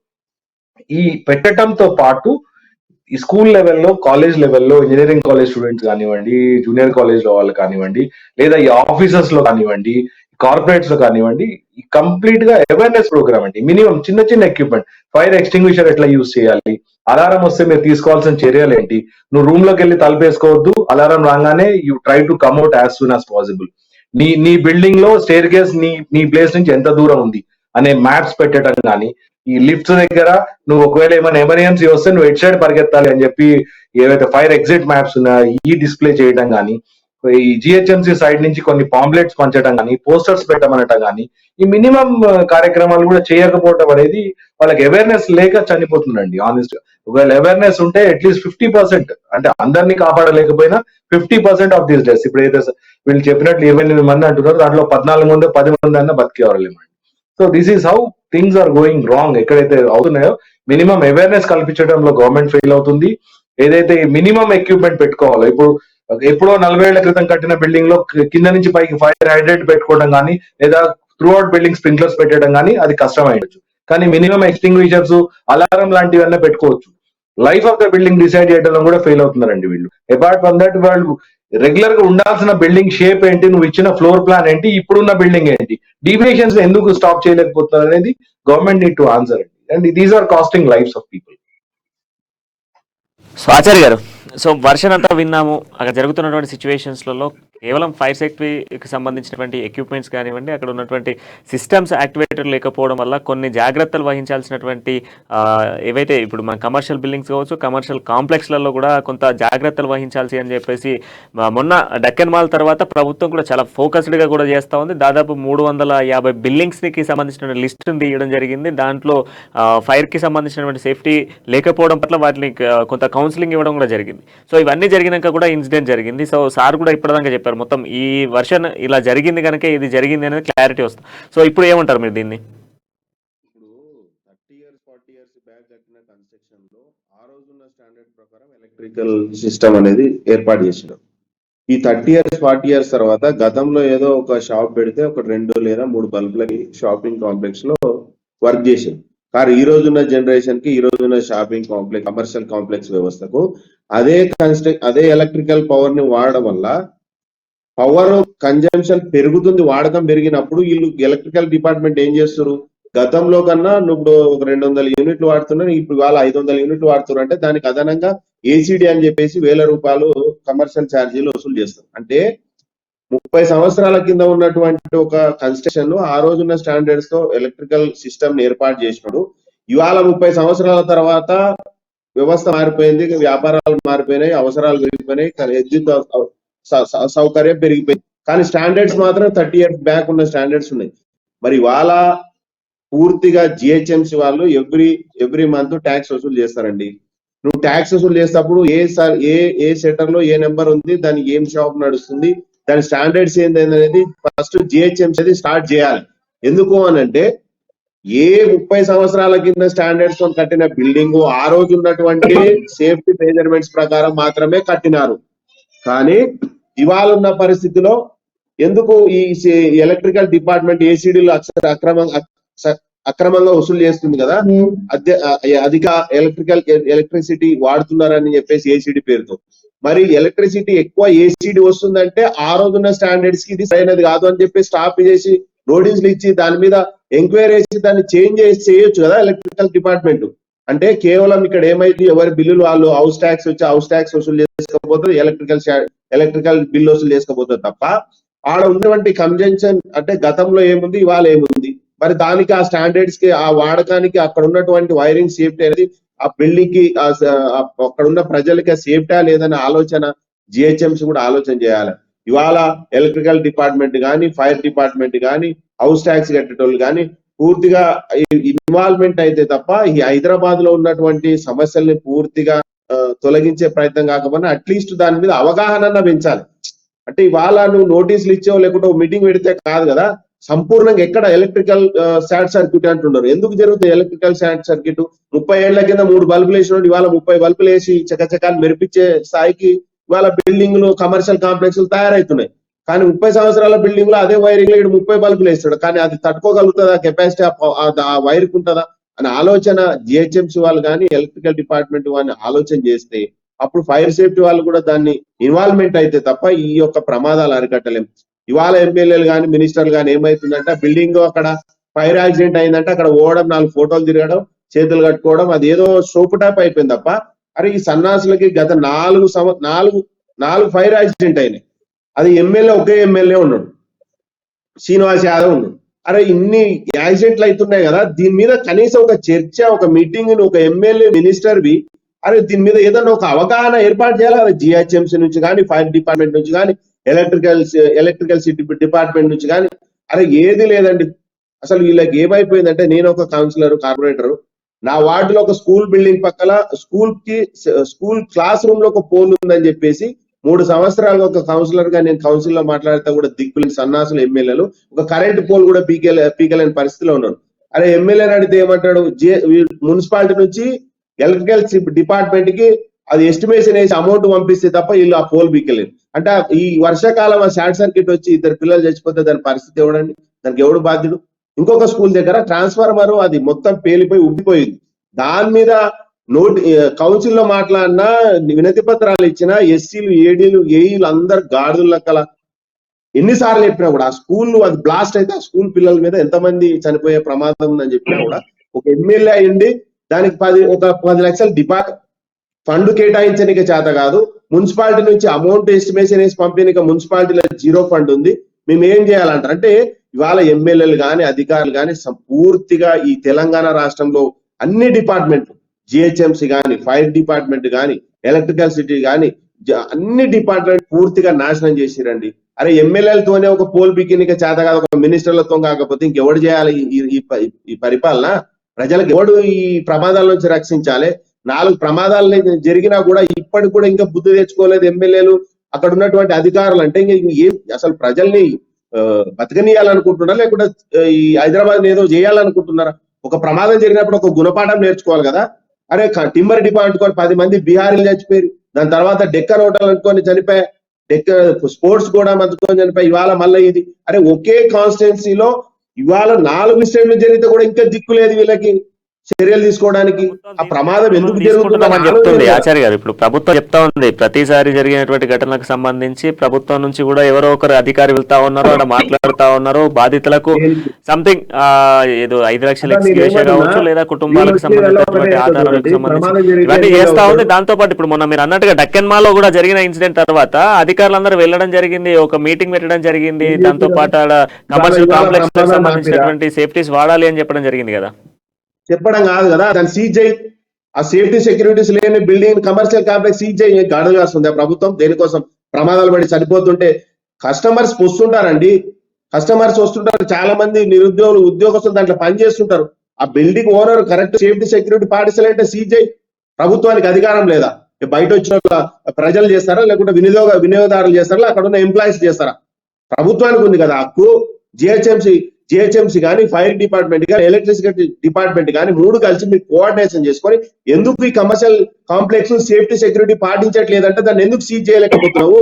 ఈ పెట్టడంతో పాటు ఈ స్కూల్ లెవెల్లో, కాలేజ్ లెవెల్లో, ఇంజనీరింగ్ కాలేజ్ స్టూడెంట్స్ కానివ్వండి, జూనియర్ కాలేజ్ లో వాళ్ళు కానివ్వండి, లేదా ఈ ఆఫీసర్స్ లో కానివ్వండి, కార్పొరేట్స్ లో కానివ్వండి, ఈ కంప్లీట్ గా అవేర్నెస్ ప్రోగ్రామ్ అండి. మినిమం చిన్న చిన్న ఎక్విప్మెంట్, ఫైర్ ఎక్స్టింగ్విషర్ ఎట్లా యూజ్ చేయాలి, అలారం వస్తే మీరు తీసుకోవాల్సిన చర్యలు ఏంటి, నువ్వు రూమ్ లోకి వెళ్ళి తలుపేసుకోవద్దు, అలారం రాగానే you try to come out as soon as possible. నీ బిల్డింగ్ లో స్టేర్ కేస్ నీ ప్లేస్ నుంచి ఎంత దూరం ఉంది అనే మ్యాప్స్ పెట్టడం కానీ, ఈ లిఫ్ట్స్ దగ్గర నువ్వు ఒకవేళ ఏమైనా ఎమర్జెన్సీ వస్తే నువ్వు ఎట్ సైడ్ పరిగెత్తాలి అని చెప్పి ఏవైతే ఫైర్ ఎగ్జిట్ మ్యాప్స్ ఉన్నాయో ఈ డిస్ప్లే చేయడం కానీ, ఈ జిహెచ్ఎంసీ సైడ్ నుంచి కొన్ని పాంప్లెట్స్ పంచడం కానీ, పోస్టర్స్ పెట్టమనటం కానీ, ఈ మినిమం కార్యక్రమాలు కూడా చేయకపోవడం అనేది వాళ్ళకి అవేర్నెస్ లేక చనిపోతుందండి. ఆనెస్ట్ గా ఒకవేళ అవేర్నెస్ ఉంటే అట్లీస్ట్ 50%, అంటే అందరినీ కాపాడలేకపోయినా 50% ఆఫ్ దీస్ డేస్, ఇప్పుడు ఏదైతే వీళ్ళు చెప్పినట్లు 28 మంది అంటున్నారు, దాంట్లో 14 మంది 10 మంది అన్న బతికేవాళ్ళేమండి. So this is how things are going wrong. ఎక్కడైతే అవుతున్నాయో మినిమం అవేర్నెస్ కల్పించడంలో గవర్నమెంట్ ఫెయిల్ అవుతుంది. ఏదైతే మినిమం ఎక్విప్మెంట్ పెట్టుకోవాలో, ఇప్పుడు ఎప్పుడో 40 ఏళ్ల క్రితం కట్టిన బిల్డింగ్ లో కింద నుంచి పైకి ఫైర్ హైడ్రెంట్ పెట్టుకోవడం కానీ, లేదా త్రూ అవుట్ బిల్డింగ్ స్ప్రింక్లర్స్ పెట్టడం కానీ అది కష్టమైండొచ్చు. కానీ మినిమం ఎక్స్టింగ్విషర్స్, అలారం లాంటివన్నీ పెట్టుకోవచ్చు. Life of the building decide చేయడంలో కూడా ఫెయిల్ అవుతున్నారండి వీళ్ళు. అపార్ట్ ఫ్రమ్ దట్ వాళ్ళు రెగ్యులర్ గా ఉండాల్సిన బిల్డింగ్ షేప్ ఏంటి, నువ్వు ఇచ్చిన ఫ్లోర్ ప్లాన్ ఏంటి, ఇప్పుడున్న బిల్డింగ్ ఏంటి, డీవియేషన్స్ ఎందుకు స్టాప్ చేయలేకపోతున్నారు అనేది గవర్నమెంట్ నీడ్ టు ఆన్సర్ అండి. And these are costing lives of people. So Acharya garu, so version అంతా విన్నాము. అక్కడ జరుగుతున్నటువంటి సిచ్యువేషన్స్లలో కేవలం ఫైర్ సేఫ్టీకి సంబంధించినటువంటి ఎక్విప్మెంట్స్ కానివ్వండి, అక్కడ ఉన్నటువంటి సిస్టమ్స్ యాక్టివేటర్ లేకపోవడం వల్ల కొన్ని జాగ్రత్తలు వహించాల్సినటువంటి ఏవైతే ఇప్పుడు మన కమర్షియల్ బిల్డింగ్స్ కావచ్చు, కమర్షియల్ కాంప్లెక్స్లలో కూడా కొంత జాగ్రత్తలు వహించాల్సి అని చెప్పేసి మొన్న డెక్కన్ మాల్ తర్వాత ప్రభుత్వం కూడా చాలా ఫోకస్డ్గా కూడా చేస్తూ ఉంది. దాదాపు 350 బిల్డింగ్స్కి సంబంధించిన లిస్టును తీయడం జరిగింది. దాంట్లో ఫైర్కి సంబంధించినటువంటి సేఫ్టీ లేకపోవడం పట్ల వాటిని కొంత కౌన్సిలింగ్ ఇవ్వడం కూడా జరిగింది. సో ఇవన్నీ జరిగినాక కూడా ఇన్సిడెంట్ జరిగింది. సో సార్ కూడా ఇప్పటిదాకా చెప్పారు మొత్తం ఈ వర్షన్ ఇలా జరిగింది కనుక ఇది జరిగింది అనేది క్లారిటీ వస్తుంది. సో ఇప్పుడు ఏమంటారు మీరు దీన్ని? ఇప్పుడు 30 years 40 years బ్యాక్ కట్టిన కన్స్ట్రక్షన్ లో ఆ రోజున్న స్టాండర్డ్ ప్రకారం ఎలక్ట్రికల్ సిస్టమ్ అనేది ఏర్పాటు చేశారు. ఈ 30 years 40 years తర్వాత గతంలో ఏదో ఒక షాప్ పెడితే ఒక 2 లేదా 3 బల్బులకి షాపింగ్ కాంప్లెక్స్ లో వర్క్ చేశారు. కానీ ఈ రోజున్న జనరేషన్ కి, ఈ రోజున్న షాపింగ్ కాంప్లెక్స్, కమర్షియల్ కాంప్లెక్స్ వ్యవస్థకు అదే ఎలక్ట్రికల్ పవర్ ని వాడడం వల్ల పవర్ కన్జంప్షన్ పెరుగుతుంది. వాడకం పెరిగినప్పుడు వీళ్ళు ఎలక్ట్రికల్ డిపార్ట్మెంట్ ఏం చేస్తారు, గతంలో కన్నా నువ్వు ఒక 200 యూనిట్లు వాడుతున్నారు, ఇప్పుడు వాళ్ళ 500 యూనిట్లు వాడుతున్నారు అంటే దానికి అదనంగా ఏసీడీ అని చెప్పేసి 1000 రూపాయలు కమర్షియల్ ఛార్జీలు వసూలు చేస్తారు. అంటే 30 సంవత్సరాల కింద ఉన్నటువంటి ఒక కన్స్ట్రక్షన్ ఆ రోజున్న స్టాండర్డ్స్ తో ఎలక్ట్రికల్ సిస్టమ్ ఏర్పాటు చేసినాడు. ఇవాళ 30 సంవత్సరాల తర్వాత వ్యవస్థ మారిపోయింది, వ్యాపారాలు మారిపోయినాయి, అవసరాలు పెరిగిపోయినాయి, విద్యుత్ సౌకర్యం పెరిగిపోయింది. కానీ స్టాండర్డ్స్ మాత్రం 30 years బ్యాక్ ఉన్న స్టాండర్డ్స్ ఉన్నాయి. మరి ఇవాళ పూర్తిగా జిహెచ్ఎంసీ వాళ్ళు ఎవ్రీ మంత్ ట్యాక్స్ వసూలు చేస్తారండి. నువ్వు ట్యాక్స్ వసూలు చేసేటప్పుడు ఏ సెటర్ లో ఏ నెంబర్ ఉంది, దానికి ఏం షాప్ నడుస్తుంది, దాని స్టాండర్డ్స్ ఏంటనేది ఫస్ట్ జిహెచ్ఎంసీ స్టార్ట్ చేయాలి. ఎందుకు అనంటే ఏ 30 సంవత్సరాల కింద స్టాండర్డ్స్ తో కట్టిన బిల్డింగ్ ఆ రోజు ఉన్నటువంటి సేఫ్టీ మెజర్మెంట్స్ ప్రకారం మాత్రమే కట్టినారు. కానీ ఇవాళ ఉన్న పరిస్థితిలో ఎందుకు ఈ ఎలక్ట్రికల్ డిపార్ట్మెంట్ ఏసీడీలు అక్రమంగా వసూలు చేస్తుంది కదా, అధిక ఎలక్ట్రిసిటీ వాడుతున్నారని చెప్పేసి ఏసీడీ పేరుతో మరి ఎలక్ట్రిసిటీ ఎక్కువ ఏసీడీ వస్తుందంటే ఆ రోజున్న స్టాండర్డ్స్ కి ఇది సరైనది కాదు అని చెప్పి స్టాప్ చేసి నోటీసులు ఇచ్చి దాని మీద ఎంక్వైరీ చేసి దాన్ని చేంజ్ చేసి చేయొచ్చు కదా ఎలక్ట్రికల్ డిపార్ట్మెంట్. అంటే కేవలం ఇక్కడ ఏమైంది, ఎవరి బిల్లులు వాళ్ళు హౌస్ ట్యాక్స్ వచ్చి హౌస్ ట్యాక్స్ వసూలు చేసుకోబోతుంది, ఎలక్ట్రికల్ బిల్ వసూలు చేసుకోబోతుంది తప్ప ఆడ ఉన్నటువంటి కన్జంక్షన్ అంటే గతంలో ఏముంది ఇవాళ ఏముంది, మరి దానికి ఆ స్టాండర్డ్స్ కి ఆ వాడకానికి అక్కడ ఉన్నటువంటి వైరింగ్ సేఫ్టీ అనేది ఆ బిల్డింగ్ కి అక్కడ ఉన్న ప్రజలకి సేఫ్టీ లేదనే ఆలోచన జిహెచ్ఎంసీ కూడా ఆలోచన చేయాలి. ఇవాళ ఎలక్ట్రికల్ డిపార్ట్మెంట్ కానీ ఫైర్ డిపార్ట్మెంట్ కానీ హౌస్ ట్యాక్స్ కట్టేటోళ్ళు కానీ పూర్తిగా ఇన్వాల్వ్మెంట్ అయితే తప్ప ఈ హైదరాబాద్ లో ఉన్నటువంటి సమస్యల్ని పూర్తిగా తొలగించే ప్రయత్నం కాకపోయినా అట్లీస్ట్ దాని మీద అవగాహన పెంచాలి. అంటే ఇవాళ నువ్వు నోటీసులు ఇచ్చావు లేకుంటే మీటింగ్ పెడితే కాదు కదా, సంపూర్ణంగా ఎక్కడ ఎలక్ట్రికల్ షార్ట్ సర్క్యూట్ అంటున్నారు. ఎందుకు జరుగుతుంది ఎలక్ట్రికల్ షార్ట్ సర్క్యూట్? 30 ఏళ్ల కింద 3 బల్బులు వేసినోడు ఇవాళ 30 బల్బులు వేసి చకచకాలు మెరిపించే స్థాయికి ఇవాళ బిల్డింగ్లు కమర్షియల్ కాంప్లెక్స్లు తయారవుతున్నాయి. కానీ 30 సంవత్సరాల బిల్డింగ్ లో అదే వైరింగ్ లో 30 బల్బులు వేస్తాడు, కానీ అది తట్టుకోగలుగుతుందా, కెపాసిటీ ఆ వైర్ ఉంటుందా అనే ఆలోచన జిహెచ్ఎంసీ వాళ్ళు కానీ ఎలక్ట్రికల్ డిపార్ట్మెంట్ వాళ్ళని ఆలోచన చేస్తే అప్పుడు ఫైర్ సేఫ్టీ వాళ్ళు కూడా దాన్ని ఇన్వాల్వ్మెంట్ అయితే తప్ప ఈ యొక్క ప్రమాదాలు అరికట్టలేం. ఇవాళ ఎమ్మెల్యేలు కానీ మినిస్టర్లు కానీ ఏమైతుందంటే బిల్డింగ్ అక్కడ ఫైర్ యాక్సిడెంట్ అయిందంటే అక్కడ ఓడడం, 4 ఫోటోలు తిరగడం, చేతులు కట్టుకోవడం, అది ఏదో సోపు టాప్ అయిపోయింది తప్ప అరే ఈ సన్నాసులకి గత 4 ఫైర్ యాక్సిడెంట్ అయినాయి. అది ఎమ్మెల్యే ఒకే ఎమ్మెల్యే ఉన్నాడు, శ్రీనివాస్ యాదవ్ ఉన్నాడు. అరే ఇన్ని యాక్సిడెంట్లు అవుతున్నాయి కదా, దీని మీద కనీసం ఒక చర్చ, ఒక మీటింగ్ ఒక ఎమ్మెల్యే మినిస్టర్వి అరే దీని మీద ఏదన్నా ఒక అవగాహన ఏర్పాటు చేయాలి కదా. జిహెచ్ఎంసీ నుంచి కానీ ఫైర్ డిపార్ట్మెంట్ నుంచి కానీ ఎలక్ట్రికల్ సిటీ డిపార్ట్మెంట్ నుంచి కానీ అరే ఏది లేదండి. అసలు వీళ్ళకి ఏమైపోయిందంటే, నేను ఒక కౌన్సిలర్ కార్పొరేటర్, నా వార్డులో ఒక స్కూల్ బిల్డింగ్ పక్కల స్కూల్ క్లాస్ రూమ్ లో ఒక పోల్ ఉందని చెప్పేసి 3 సంవత్సరాలుగా ఒక కౌన్సిలర్ గా నేను కౌన్సిల్ లో మాట్లాడితే కూడా దిక్కులేని సన్నాసులు ఎమ్మెల్యేలు ఒక కరెంట్ పోల్ కూడా పీకలేని పరిస్థితిలో ఉన్నారు. అరే ఎమ్మెల్యేని అడిగితే ఏమంటాడు, మున్సిపాలిటీ నుంచి ఎలక్ట్రికల్ డిపార్ట్మెంట్ కి అది ఎస్టిమేషన్ వేసి అమౌంట్ పంపిస్తే తప్ప వీళ్ళు ఆ పోల్ పీకలేరు. అంటే ఈ వర్షాకాలం ఆ షార్ట్ సర్క్యూట్ వచ్చి 2 పిల్లలు చచ్చిపోతే దాని పరిస్థితి ఎవడండి, దానికి ఎవడు బాధ్యుడు? ఇంకొక స్కూల్ దగ్గర ట్రాన్స్ఫార్మర్ అది మొత్తం పేలిపోయి ఉబ్బిపోయింది. దాని మీద కౌన్సిల్ లో మాట్లాడినా వినతి పత్రాలు ఇచ్చిన ఎస్సీలు ఏడీలు ఏఈలు అందరు గాడుల లెక్కల ఎన్నిసార్లు చెప్పినా కూడా ఆ స్కూల్ అది బ్లాస్ట్ అయితే ఆ స్కూల్ పిల్లల మీద ఎంతమంది చనిపోయే ప్రమాదం ఉందని చెప్పినా కూడా ఒక ఎమ్మెల్యే అయ్యింది దానికి 10 లక్షల ఫండ్ కేటాయించడానికి చేత కాదు. మున్సిపాలిటీ నుంచి అమౌంట్ ఎస్టిమేషన్ వేసి పంపిణీకి మున్సిపాలిటీలో 0 ఫండ్ ఉంది. మేము ఏం చేయాలంటారు అంటే ఇవాళ ఎమ్మెల్యేలు కానీ అధికారులు కానీ పూర్తిగా ఈ తెలంగాణ రాష్ట్రంలో అన్ని డిపార్ట్మెంట్లు జిహెచ్ఎంసీ కానీ ఫైర్ డిపార్ట్మెంట్ కానీ ఎలక్ట్రికల్ సిటీ కానీ అన్ని డిపార్ట్మెంట్ పూర్తిగా నాశనం చేసిరండి. అరే ఎమ్మెల్యేలతోనే ఒక పోల్ బికినిక చేత కాదు, ఒక మినిస్టర్లతో కాకపోతే ఇంకెవడు చేయాలి ఈ పరిపాలన? ప్రజలకు ఎవడు ఈ ప్రమాదాల నుంచి రక్షించాలి? 4 ప్రమాదాలు జరిగినా కూడా ఇప్పటికి కూడా ఇంకా బుద్ధి తెచ్చుకోలేదు ఎమ్మెల్యేలు, అక్కడ ఉన్నటువంటి అధికారులు. అంటే ఏం అసలు ప్రజల్ని బతకనీయాలనుకుంటున్నారా లేకుంటే ఈ హైదరాబాద్ ఏదో చేయాలనుకుంటున్నారా? ఒక ప్రమాదం జరిగినప్పుడు ఒక గుణపాఠం నేర్చుకోవాలి కదా. అరే టింబర్ డిపార్ట్మెంట్ 10 మంది బీహారీలు చచ్చిపోయారు, దాని తర్వాత డెక్కన్ హోటల్ అనుకొని చనిపోయా, స్పోర్ట్స్ కూడా అందుకొని చనిపోయి ఇవాళ మళ్ళీ ఇది. అరే ఒకే కాన్స్టిట్యున్సీలో ఇవాళ 4 స్టేట్లు జరిగితే కూడా ఇంకా దిక్కు లేదు వీళ్ళకి చర్యలు తీసుకోవడానికి. ఆ ప్రమాదం ఎందుకు జరుగుతుందని చెప్తుంది ఆచార్య గారు. ఇప్పుడు ప్రభుత్వం చెప్తా ఉంది ప్రతిసారి జరిగినటువంటి ఘటనలకు సంబంధించి ప్రభుత్వం నుంచి కూడా ఎవరో ఒకరు అధికారి వెళ్తా ఉన్నారు, అక్కడ మాట్లాడుతా ఉన్నారు, బాధితులకు సంథింగ్ ఏదో 5 లక్షల ఎక్స్గ్రేషియా కావచ్చు లేదా కుటుంబాలకు సంబంధించినటువంటి ఆధారాలకు సంబంధించి ఇవన్నీ చేస్తా ఉంది. దాంతో పాటు ఇప్పుడు మొన్న మీరు అన్నట్టుగా డక్కన్ మాల్ లో కూడా జరిగిన ఇన్సిడెంట్ తర్వాత అధికారులందరూ వెళ్ళడం జరిగింది, ఒక మీటింగ్ పెట్టడం జరిగింది, దాంతో పాటు కమర్షియల్ కాంప్లెక్స్ కి సంబంధించినటువంటి సేఫ్టీస్ వాడాలి అని చెప్పడం జరిగింది కదా. చెప్పడం కాదు కదా, దాన్ని సీజ్ చేయి. ఆ సేఫ్టీ సెక్యూరిటీస్ లేని బిల్డింగ్ కమర్షియల్ కాంప్లెక్స్ సీజ్ చేయి. గాడులు కాస్తుంది ఆ ప్రభుత్వం దేనికోసం? ప్రమాదాలు పడి చనిపోతుంటే కస్టమర్స్ వస్తుంటారండి, కస్టమర్స్ వస్తుంటారు, చాలా మంది నిరుద్యోగులు ఉద్యోగస్తులు దాంట్లో పనిచేస్తుంటారు. ఆ building owner correct safety security పాటిస్తలేంటే సీజ్ చేయి. ప్రభుత్వానికి అధికారం లేదా? బయట వచ్చిన ప్రజలు చేస్తారా లేకుంటే వినియోగదారులు చేస్తారా, అక్కడ ఉన్న ఎంప్లాయీస్ చేస్తారా? ప్రభుత్వానికి ఉంది కదా హక్కు. జిహెచ్ఎంసీ కానీ ఫైర్ డిపార్ట్మెంట్ కానీ ఎలక్ట్రిసిటీ డిపార్ట్మెంట్ కానీ 3 కలిసి మీరు కోఆర్డినేషన్ చేసుకొని ఎందుకు ఈ కమర్షియల్ కాంప్లెక్స్ సేఫ్టీ సెక్యూరిటీ పాటించట్లేదంటే దాన్ని ఎందుకు సీజ్ చేయలేకపోతున్నావు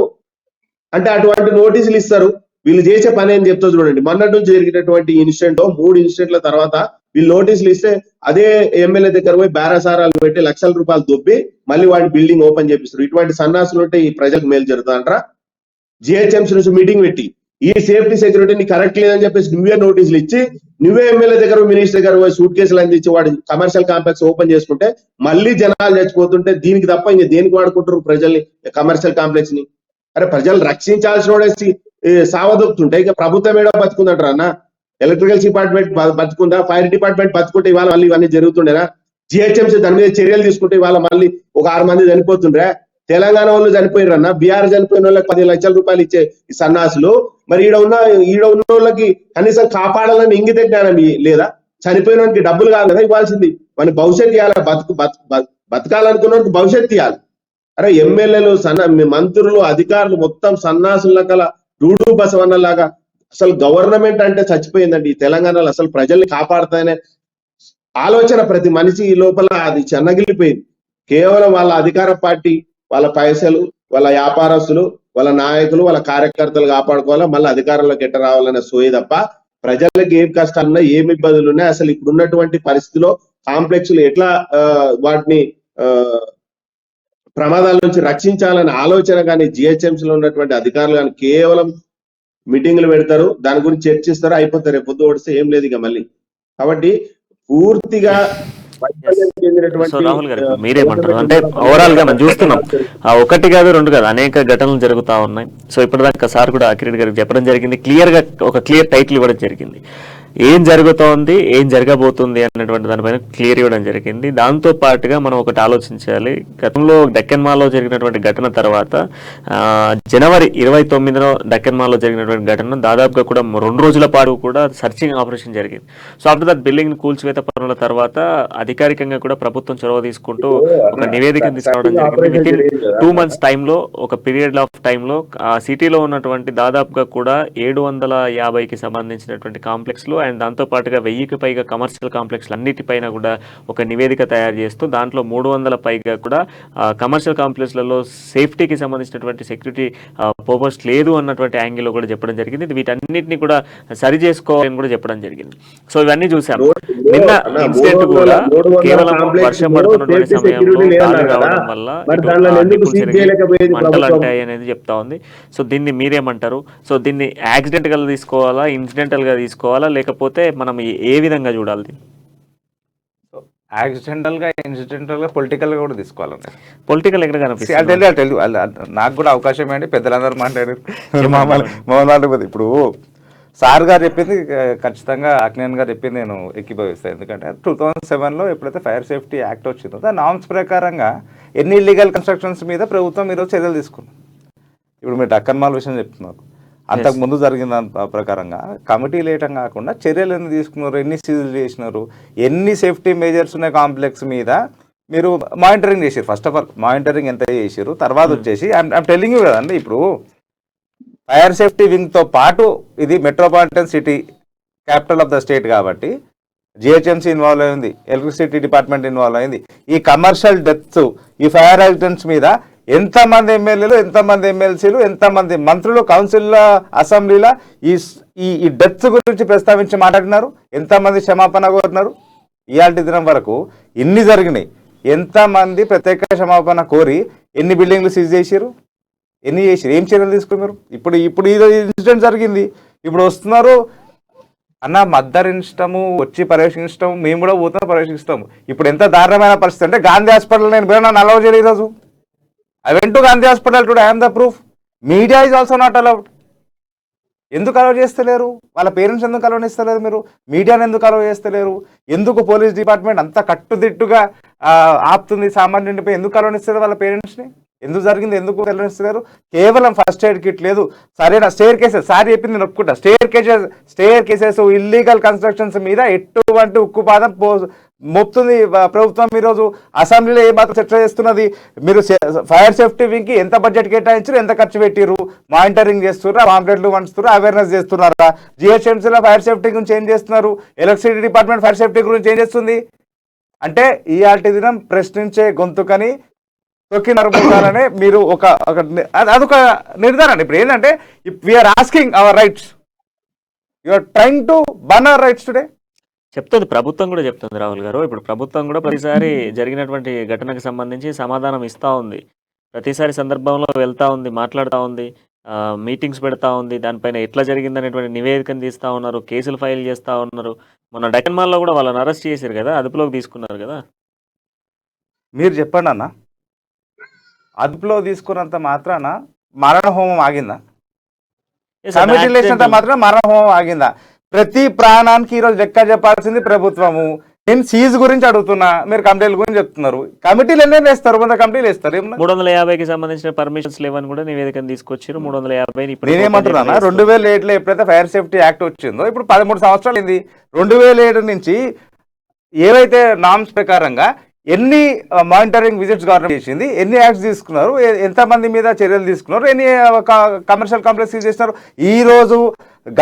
అంటే అటువంటి నోటీసులు ఇస్తారు. వీళ్ళు చేసే పని ఏం చెప్తా చూడండి. మొన్నటి నుంచి జరిగినటువంటి ఇన్సిడెంట్ 3 ఇన్సిడెంట్ల తర్వాత వీళ్ళు నోటీసులు ఇస్తే అదే ఎమ్మెల్యే దగ్గర పోయి బేరసారాలు పెట్టి లక్షల రూపాయలు దొబ్బి మళ్ళీ వాడి బిల్డింగ్ ఓపెన్ చేపిస్తారు. ఇటువంటి సన్నాసులు ఉంటే ఈ ప్రజలకు మేలు జరుగుతుందంటారా? జిహెచ్ఎంసీ నుంచి మీటింగ్ పెట్టి ఈ సేఫ్టీ సెక్యూరిటీని కరెక్ట్ లేదని చెప్పేసి నువ్వే నోటీసులు ఇచ్చి నువ్వే ఎమ్మెల్యే దగ్గర మినిస్టర్ దగ్గర పోయి సూట్ కేసులు అందించి వాడి కమర్షియల్ కాంప్లెక్స్ ఓపెన్ చేసుకుంటే మళ్ళీ జనాలు చచ్చిపోతుంటే దీనికి తప్ప ఇంకా దేనికి వాడుకుంటారు ప్రజల్ని కమర్షియల్ కాంప్లెక్స్ ని? అరే ప్రజలు రక్షించాల్సిన వాడేసి సావదొక్కుతుంటే ఇక ప్రభుత్వం ఏడో బతుకుందంటారా అన్న? ఎలక్ట్రికల్ డిపార్ట్మెంట్ బతుకుందా? ఫైర్ డిపార్ట్మెంట్ బతుకుంటే ఇవాళ మళ్ళీ ఇవన్నీ జరుగుతుండేనా? జిహెచ్ఎంసీ దాని మీద చర్యలు తీసుకుంటే ఇవాళ మళ్ళీ ఒక 6 మంది చనిపోతుండ్రా? తెలంగాణ వాళ్ళు చనిపోయిరన్న, బీహార్ చనిపోయిన వాళ్ళకి 10 లక్షల రూపాయలు ఇచ్చే ఈ సన్నాసులు మరి ఈడ ఉన్న వాళ్ళకి కనీసం కాపాడాలని ఇంగిత జ్ఞానం లేదా? చనిపోయిన వానికి డబ్బులు కాదు కదా ఇవ్వాల్సింది, మన భవిష్యత్తు ఇవ్వాలి, బతకాలనుకున్న భవిష్యత్తు ఇవ్వాలి. అరే ఎమ్మెల్యేలు మంత్రులు అధికారులు మొత్తం సన్నాసుల కల రూడు బసవన్నలాగా అసలు గవర్నమెంట్ అంటే చచ్చిపోయిందండి ఈ తెలంగాణలో. అసలు ప్రజల్ని కాపాడుతానే ఆలోచన ప్రతి మనిషి లోపల అది చెన్నగిల్లిపోయింది. కేవలం వాళ్ళ అధికార పార్టీ, వాళ్ళ పైసలు, వాళ్ళ వ్యాపారస్తులు, వాళ్ళ నాయకులు, వాళ్ళ కార్యకర్తలు కాపాడుకోవాలా, మళ్ళీ అధికారంలోకి ఎట్ట రావాలనే సోయి తప్ప ప్రజలకు ఏం కష్టాలున్నా ఏం ఇబ్బందులు ఉన్నాయి, అసలు ఇప్పుడు ఉన్నటువంటి పరిస్థితిలో కాంప్లెక్స్లు ఎట్లా వాటిని ప్రమాదాల నుంచి రక్షించాలనే ఆలోచన కానీ జిహెచ్ఎంసీలో ఉన్నటువంటి అధికారులు కానీ కేవలం మీటింగ్లు పెడతారు, దాని గురించి చర్చిస్తారు, అయిపోతారు, రేపు పొద్దు ఓడిస్తే ఏం లేదు ఇక మళ్ళీ. కాబట్టి పూర్తిగా సో రాహుల్ గారు మీరేమంటారు? అంటే ఓవరాల్ గా మనం చూస్తున్నాం ఒకటి కాదు రెండు కాదు అనేక ఘటనలు జరుగుతా ఉన్నాయి. సో ఇప్పటిదాకా సార్ కూడా అకిరెడ్డి గారికి చెప్పడం జరిగింది, క్లియర్ గా ఒక క్లియర్ టైటిల్ ఇవ్వడం జరిగింది, ఏం జరుగుతోంది ఏం జరగబోతుంది అన్నటువంటి దానిపైన క్లియర్ ఇవ్వడం జరిగింది. దాంతో పాటుగా మనం ఒకటి ఆలోచించాలి, గతంలో డెక్కన్ మాల్లో జరిగినటువంటి ఘటన తర్వాత జనవరి 29న డెక్కన్ మాల్లో జరిగినటువంటి ఘటన దాదాపుగా కూడా 2 రోజుల పాటు కూడా సర్చింగ్ ఆపరేషన్ జరిగింది. సో ఆఫ్టర్ దట్ బిల్డింగ్ కూల్చివేత పనుల తర్వాత అధికారికంగా కూడా ప్రభుత్వం చొరవ తీసుకుంటూ ఒక నివేదికను తీసుకురావడం జరిగింది. విత్ ఇన్ 2 months టైంలో, ఒక పీరియడ్ ఆఫ్ టైంలో సిటీలో ఉన్నటువంటి దాదాపుగా కూడా 750కి సంబంధించినటువంటి కాంప్లెక్స్లు అండ్ దాంతో పాటుగా 1000కి పైగా కమర్షియల్ కాంప్లెక్స్లు అన్నిటిపైన కూడా ఒక నివేదిక తయారు చేస్తూ దాంట్లో 300 పైగా కూడా కమర్షియల్ కాంప్లెక్స్లలో సేఫ్టీకి సంబంధించినటువంటి సెక్యూరిటీ పర్పస్ లేదు అన్నటువంటి యాంగిల్లో కూడా చెప్పడం జరిగింది. వీటన్నిటిని కూడా సరి చేసుకోవాలని కూడా చెప్పడం జరిగింది. సో ఇవన్నీ చూసాం. నిన్న ఇన్సిడెంట్ కూడా కేవలం వర్షం పడుతున్నటువంటి సమయంలో గాలి రావడం వల్ల మంటలు అంటాయి అనేది చెప్తా ఉంది. సో దీన్ని మీరేమంటారు? సో దీన్ని యాక్సిడెంట్ గా తీసుకోవాలా, ఇన్సిడెంటల్ గా తీసుకోవాలా, లేకపోతే మనం ఏ విధంగా చూడాలి? యాక్సిడెంటల్ గా ఇన్సిడెంటల్ గా పొలిటికల్ గా కూడా తీసుకోవాలండి. పొలిటికల్ ఎక్కడ కనిపిస్తుంది? నాకు కూడా అవకాశం ఏంటి, పెద్దలందరూ మాట్లాడారు. ఇప్పుడు సార్ గారు చెప్పింది ఖచ్చితంగా అక్నేన్ గారు చెప్పింది నేను ఎక్కిపోయిస్తాను. ఎందుకంటే 2007లో ఎప్పుడైతే ఫైర్ సేఫ్టీ యాక్ట్ వచ్చిందో ఆ నామ్స్ ప్రకారంగా ఎన్ని ఇల్లీగల్ కన్స్ట్రక్షన్స్ మీద ప్రభుత్వం ఈరోజు చర్యలు తీసుకుంది. ఇప్పుడు మీరు డక్కన్ మాల్ విషయం చెప్తున్నారు, అంతకుముందు జరిగిన ప్రకారంగా కమిటీ లేయటం కాకుండా చర్యలు ఎన్ని తీసుకున్నారు, ఎన్ని సీజులు చేసినారు, ఎన్ని సేఫ్టీ మెజర్స్ ఉన్నాయి కాంప్లెక్స్ మీద మీరు మానిటరింగ్ చేసారు. ఫస్ట్ ఆఫ్ ఆల్ మానిటరింగ్ ఎంత చేసారు, తర్వాత వచ్చేసి ఐఎమ్ టెల్లింగ్ యూ కదండి, ఇప్పుడు ఫైర్ సేఫ్టీ వింగ్తో పాటు ఇది metropolitan city capital of the state కాబట్టి జిహెచ్ఎంసీ ఇన్వాల్వ్ అయింది, ఎలక్ట్రిసిటీ డిపార్ట్మెంట్ ఇన్వాల్వ్ అయింది. ఈ కమర్షియల్ డెత్స్, ఈ ఫైర్ యాక్సిడెంట్స్ మీద ఎంతమంది ఎమ్మెల్యేలు, ఎంతమంది ఎమ్మెల్సీలు, ఎంతమంది మంత్రులు, కౌన్సిల్, అసెంబ్లీలో ఈ డెత్స్ గురించి ప్రస్తావించి మాట్లాడినారు, ఎంతమంది క్షమాపణ కోరినారు? ఇయాల్టి దినం వరకు ఇన్ని జరిగినాయి, ఎంతమంది ప్రత్యేక క్షమాపణ కోరి ఎన్ని బిల్డింగ్లు సీజ్ చేసారు, ఎన్ని చేసారు, ఏం చర్యలు తీసుకున్నారు? ఇప్పుడు ఇది ఇన్సిడెంట్ జరిగింది, ఇప్పుడు వస్తున్నారు అన్న మద్దరించటము, వచ్చి పర్యవేక్షించటము, మేము కూడా పోతున్నాం పర్యవేక్షిస్తాము. ఇప్పుడు ఎంత దారుణమైన పరిస్థితి అంటే గాంధీ హాస్పిటల్ నేను పోయినా నన్ను అలౌ చేయలేదు ఈరోజు. I went to Gandhi Hospital today, I am the proof. Media is also not allowed. ఎందుకు అలౌ చేస్తలేరు? వాళ్ళ పేరెంట్స్ ఎందుకు అలౌ చేస్తలేరు? మీరు మీడియాని ఎందుకు అలౌ చేస్తలేరు? ఎందుకు పోలీస్ డిపార్ట్మెంట్ అంత కట్టుదిట్టుగా ఆపుతుంది సామాన్యుడిపై? ఎందుకు అలౌ చేస్తారు వాళ్ళ పేరెంట్స్ని? ఎందుకు జరిగింది ఎందుకు తెలియనిస్తున్నారు? కేవలం ఫస్ట్ ఎయిడ్ కిట్ లేదు, సరైన స్టేర్ కేసెస్, సార్ చెప్పింది నేను ఒప్పుకుంటా, స్టేర్ కేసెస్ ఇల్లీగల్ కన్స్ట్రక్షన్స్ మీద ఎటువంటి ఉక్కుపాదం మోపుతుంది ప్రభుత్వం. ఈరోజు అసెంబ్లీలో ఏ మాత్రం చర్చ చేస్తున్నది? మీరు ఫైర్ సేఫ్టీ వింగ్కి ఎంత బడ్జెట్ కేటాయించారు, ఎంత ఖర్చు పెట్టిరు, మానిటరింగ్ చేస్తున్నారా, పాంప్లెట్లు పంచుతున్నారా, అవేర్నెస్ చేస్తున్నారా? జిహెచ్ఎంసీలో ఫైర్ సేఫ్టీ గురించి ఏం చేస్తున్నారు? ఎలక్ట్రిసిటీ డిపార్ట్మెంట్ ఫైర్ సేఫ్టీ గురించి ఏం చేస్తుంది? అంటే ఈయాల్టి దినం ప్రశ్నించే గొంతుకని తొక్కి నరబోతారనే మీరు అదొక నిర్ధారణ. ఇప్పుడు ఏంటంటే we are asking our rights, you are trying to burn our rights today. చెప్తుంది, ప్రభుత్వం కూడా చెప్తుంది రాహుల్ గారు. ఇప్పుడు ప్రభుత్వం కూడా ప్రతిసారి జరిగినటువంటి ఘటనకు సంబంధించి సమాధానం ఇస్తూ ఉంది. ప్రతిసారి సందర్భంలో వెళ్తూ ఉంది, మాట్లాడుతూ ఉంది, మీటింగ్స్ పెడతా ఉంది, దానిపైన ఎట్లా జరిగిందనేటువంటి నివేదికను తీస్తూ ఉన్నారు, కేసులు ఫైల్ చేస్తూ ఉన్నారు. మొన్న డెక్కన్ మాల్లో కూడా వాళ్ళని అరెస్ట్ చేశారు కదా, అదుపులోకి తీసుకున్నారు కదా. మీరు చెప్పండి అన్న, అదుపులో తీసుకున్నంత మాత్రాన మరణ హోమం ఆగిందా? కమిటీ లేచినంత మాత్రం మరణ హోమం ఆగిందా? ప్రతి ప్రాణానికి ఈరోజు లెక్క చెప్పాల్సింది ప్రభుత్వము. నేను సీజ్ గురించి అడుగుతున్నా, మీరు కమిటీల గురించి చెప్తున్నారు. కమిటీలు ఎన్ని వేస్తారు? 100 కమిటీలు వేస్తారు. 350కి సంబంధించిన పర్మిషన్స్ లేవని కూడా నివేదికను తీసుకొచ్చారు. 350 నేనేమంటున్నా, 2007లో ఎప్పుడైతే ఫైర్ సేఫ్టీ యాక్ట్ వచ్చిందో ఇప్పుడు 13 సంవత్సరాలు అయింది. 2007 నుంచి ఏవైతే నామ్స్ ప్రకారంగా ఎన్ని మానిటరింగ్ విజిట్స్ గవర్నమెంట్ చేసింది, ఎన్ని యాక్ట్స్ తీసుకున్నారు, ఎంతమంది మీద చర్యలు తీసుకున్నారు, ఎన్ని కమర్షియల్ కాంప్లెక్స్ యూజ్ చేస్తున్నారు. ఈరోజు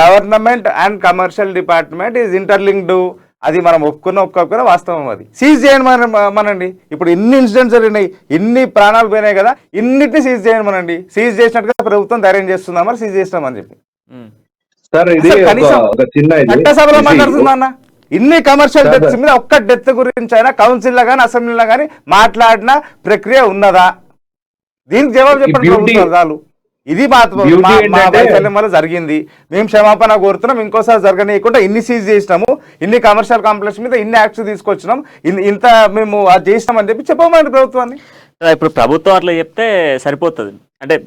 government and commercial department is interlinked. అది మనం ఒప్పుకున్న వాస్తవం. అది సీజ్ చేయండి మనండి. ఇప్పుడు ఇన్ని ఇన్సిడెంట్స్ జరిగినాయి, ఇన్ని ప్రాణాలు పోయినాయి కదా, ఇన్నిటిని సీజ్ చేయండి మనండి. సీజ్ చేసినట్టుగా ప్రభుత్వం ధైర్యం చేస్తుందా మరి సీజ్ చేస్తామని చెప్పి? చట్టసభలో మాట్లాడుతుందా అన్న? ఇన్ని కమర్షియల్ డెత్స్ మీద ఒక్క డెత్ గురించి అయినా కౌన్సిల్లో కానీ అసెంబ్లీలో కానీ మాట్లాడిన ప్రక్రియ ఉన్నదా? దీనికి జవాబు చెప్పండి ప్రభుత్వాలు. ఇది మా వైఫల్యం వల్ల జరిగింది, మేము క్షమాపణ కోరుతున్నాం, ఇంకోసారి జరగనీయకుండా ఇన్ని సీజ్ చేసినాము, ఇన్ని కమర్షియల్ కాంప్లెక్స్ మీద ఇన్ని యాక్ట్స్ తీసుకొచ్చినాం, ఇంత మేము అది చేసినాం అని చెప్పి చెప్పమండి ప్రభుత్వాన్ని. ఇప్పుడు ప్రభుత్వం అట్లా చెప్తే సరిపోతుంది అంటే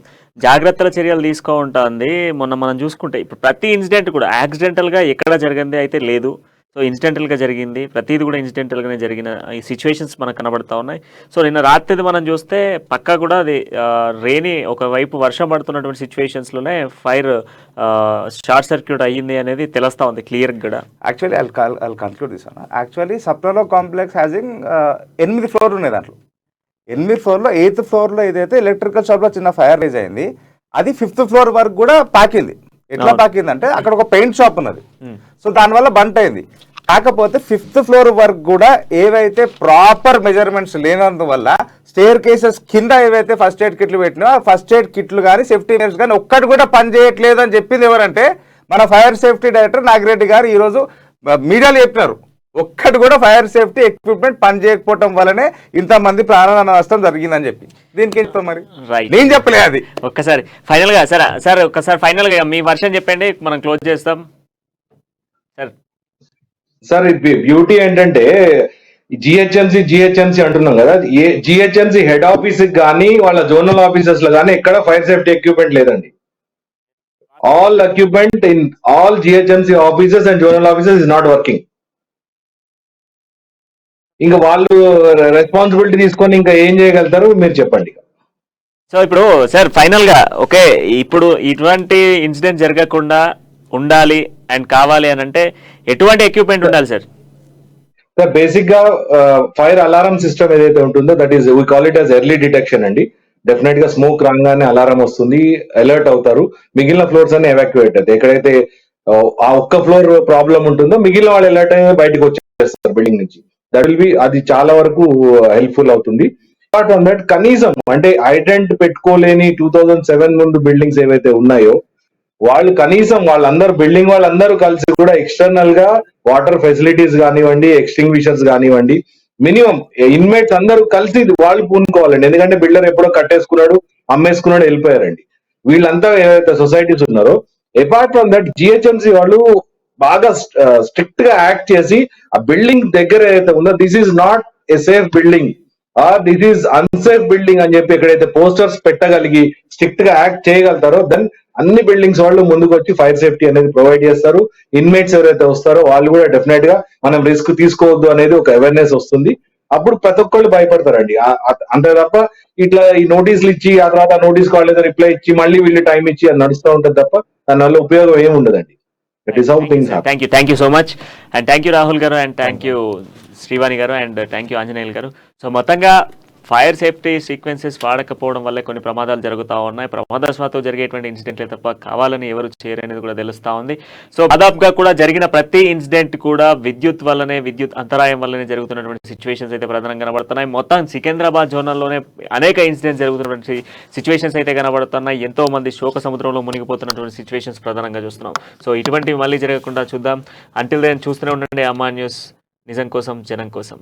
జాగ్రత్తల చర్యలు తీసుకుంటుంది. మొన్న మనం చూసుకుంటే ఇప్పుడు ప్రతి ఇన్సిడెంట్ కూడా యాక్సిడెంటల్గా ఎక్కడ జరిగింది అయితే లేదు. సో ఇన్సిడెంటల్గా జరిగింది, ప్రతిది కూడా ఇన్సిడెంటల్గానే జరిగిన ఈ సిచ్యువేషన్స్ మనకు కనబడతా ఉన్నాయి. సో నిన్న రాత్రిది మనం చూస్తే పక్కా కూడా అది రేని ఒకవైపు వర్షం పడుతున్నటువంటి సిచ్యువేషన్స్లోనే ఫైర్ షార్ట్ సర్క్యూట్ అయ్యింది అనేది తెలుస్తూ ఉంది క్లియర్గా కూడా. యాక్చువల్లీ ఐల్ కన్క్లూడ్ దిస్ అన్న. యాక్చువల్లీ సప్నలో కాంప్లెక్స్ హ్యాజింగ్ 8 ఫ్లోర్లు ఉన్నాయి. దాంట్లో 8 ఫ్లోర్లో 8th ఫ్లోర్లో ఏదైతే ఎలక్ట్రికల్ షాప్లో చిన్న ఫైర్ రైజ్ అయింది, అది 5th ఫ్లోర్ వరకు కూడా పాకింది. ఎట్లా పాకిందంటే అక్కడ ఒక పెయింట్ షాప్ ఉన్నది, సో దానివల్ల బంట్ అయింది. కాకపోతే 5th ఫ్లోర్ వరకు కూడా ఏవైతే ప్రాపర్ మెజర్మెంట్స్ లేనందువల్ల స్టేర్ కేసెస్ కింద ఏవైతే ఫస్ట్ ఎయిడ్ కిట్లు పెట్టినా ఫస్ట్ ఎయిడ్ కిట్లు కానీ సేఫ్టీ మెజర్స్ కానీ ఒక్కటి కూడా పని చేయట్లేదు అని చెప్పింది ఎవరంటే మన ఫైర్ సేఫ్టీ డైరెక్టర్ నాగిరెడ్డి గారు ఈరోజు మీడియాలో చెప్పినారు. ఒక్కటి కూడా ఫైర్ సేఫ్టీ ఎక్విప్మెంట్ పని చేయకపోవడం వల్లనే ఇంతమంది ప్రాణాల నష్టం జరిగిందని చెప్పి. దీనికి ఏం చెప్తాం మరి? నేను చెప్పలే అది. ఒక్కసారి ఫైనల్ గా సార్ ఒక్కసారి ఫైనల్ గా మీ వర్షన్ చెప్పండి, మనం క్లోజ్ చేస్తాం సార్. బ్యూటీ ఏంటంటే జిహెచ్ఎంసీ అంటున్నాం కదా, జిహెచ్ఎంసీ హెడ్ ఆఫీస్ కానీ వాళ్ళ జోనల్ ఆఫీసెస్ లో కానీ ఎక్కడ ఫైర్ సేఫ్టీ ఎక్విప్మెంట్ లేదండి. All equipment in all GHMC offices and zonal offices is not working. ఇంకా వాళ్ళు రెస్పాన్సిబిలిటీ తీసుకొని ఇంకా ఏం చేయగలుగుతారు మీరు చెప్పండి. సో ఇప్పుడు సార్ ఫైనల్ గా ఓకే, ఇప్పుడు ఇటువంటి ఇన్సిడెంట్ జరగకుండా ఉండాలి అండ్ కావాలి అని అంటే ఎటువంటి ఎక్విప్మెంట్ ఉండాలి సార్? సార్ బేసిక్ గా ఫైర్ అలారం సిస్టమ్ ఏదైతే ఉంటుందో that is we call it as early detection అండి. డెఫినెట్ గా స్మోక్ రాగానే అలారం వస్తుంది, అలర్ట్ అవుతారు, మిగిలిన ఫ్లోర్స్ అన్ని ఎవాక్యుయేట్ అవుతాయి. ఎక్కడైతే ఆ ఒక్క ఫ్లోర్ ప్రాబ్లం ఉంటుందో మిగిలిన వాళ్ళు అలర్ట్ అయ్యి బయటకు వచ్చేస్తారు బిల్డింగ్ నుంచి. దట్ విల్ బి అది చాలా వరకు హెల్ప్ఫుల్ అవుతుంది. అపార్ట్ ఫ్రమ్ దట్ కనీసం అంటే ఐడెంట్ పెట్టుకోలేని 2007 ముందు బిల్డింగ్స్ ఏవైతే ఉన్నాయో వాళ్ళు కనీసం బిల్డింగ్ వాళ్ళందరూ కలిసి కూడా ఎక్స్టర్నల్ గా వాటర్ ఫెసిలిటీస్ కానివ్వండి, ఎక్స్టింగ్విషర్స్ కానివ్వండి, మినిమం ఇన్మేట్స్ అందరూ కలిసి వాళ్ళు పూనుకోవాలండి. ఎందుకంటే బిల్డర్ ఎప్పుడో కట్టేసుకున్నాడు, అమ్మేసుకున్నాడు, వెళ్ళిపోయారండి. వీళ్ళంతా ఏవైతే సొసైటీస్ ఉన్నారో అపార్ట్ ఫ్రమ్ దట్ జిహెచ్ఎంసీ వాళ్ళు బాగా స్ట్రిక్ట్ గా యాక్ట్ చేసి ఆ బిల్డింగ్ దగ్గర ఏదైతే ఉందో this is not a safe building or this is unsafe building అని చెప్పి ఎక్కడైతే పోస్టర్స్ పెట్టగలిగి స్ట్రిక్ట్ గా యాక్ట్ చేయగలుగుతారో దెన్ అన్ని బిల్డింగ్స్ వాళ్ళు ముందుకు వచ్చి ఫైర్ సేఫ్టీ అనేది ప్రొవైడ్ చేస్తారు. ఇన్మేట్స్ ఎవరైతే వస్తారో వాళ్ళు కూడా డెఫినెట్ గా మనం రిస్క్ తీసుకోవద్దు అనేది ఒక అవేర్నెస్ వస్తుంది. అప్పుడు ప్రతి ఒక్కళ్ళు భయపడతారండి. అంతే తప్ప ఇట్లా ఈ నోటీసులు ఇచ్చి ఆ తర్వాత నోటీస్ కాల్ లేదా రిప్లై ఇచ్చి మళ్ళీ వీళ్ళు టైం ఇచ్చి అది నడుస్తూ ఉంటుంది తప్ప దానివల్ల ఉపయోగం ఏమి ఉండదండి. Thank you so much and thank you Rahul గారు అండ్ థ్యాంక్ యూ శ్రీవాణి గారు అండ్ థ్యాంక్ యూ ఆంజనేయులు గారు. సో మొత్తంగా ఫైర్ సేఫ్టీ సీక్వెన్సెస్ వాడకపోవడం వల్లే కొన్ని ప్రమాదాలు జరుగుతూ ఉన్నాయి. ప్రమాదవశాత్తు జరిగేటువంటి ఇన్సిడెంట్లే తప్ప కావాలని ఎవరు చేయరనేది కూడా తెలుస్తూ ఉంది. సో దాదాపుగా కూడా జరిగిన ప్రతి ఇన్సిడెంట్ కూడా విద్యుత్ అంతరాయం వల్లనే జరుగుతున్నటువంటి సిచ్యువేషన్స్ అయితే ప్రధానంగా కనబడుతున్నాయి. మొత్తం సికింద్రాబాద్ జోనల్లోనే అనేక ఇన్సిడెంట్స్ జరుగుతున్నటువంటి సిచ్యువేషన్స్ అయితే కనబడుతున్నాయి. ఎంతో మంది శోక సముద్రంలో మునిగిపోతున్నటువంటి సిచ్యువేషన్స్ ప్రధానంగా చూస్తున్నాం. సో ఇటువంటివి మళ్ళీ జరగకుండా చూద్దాం. అంటిల్ దెన్ చూస్తూనే ఉండండి అమ్మా న్యూస్, నిజం కోసం జనం కోసం.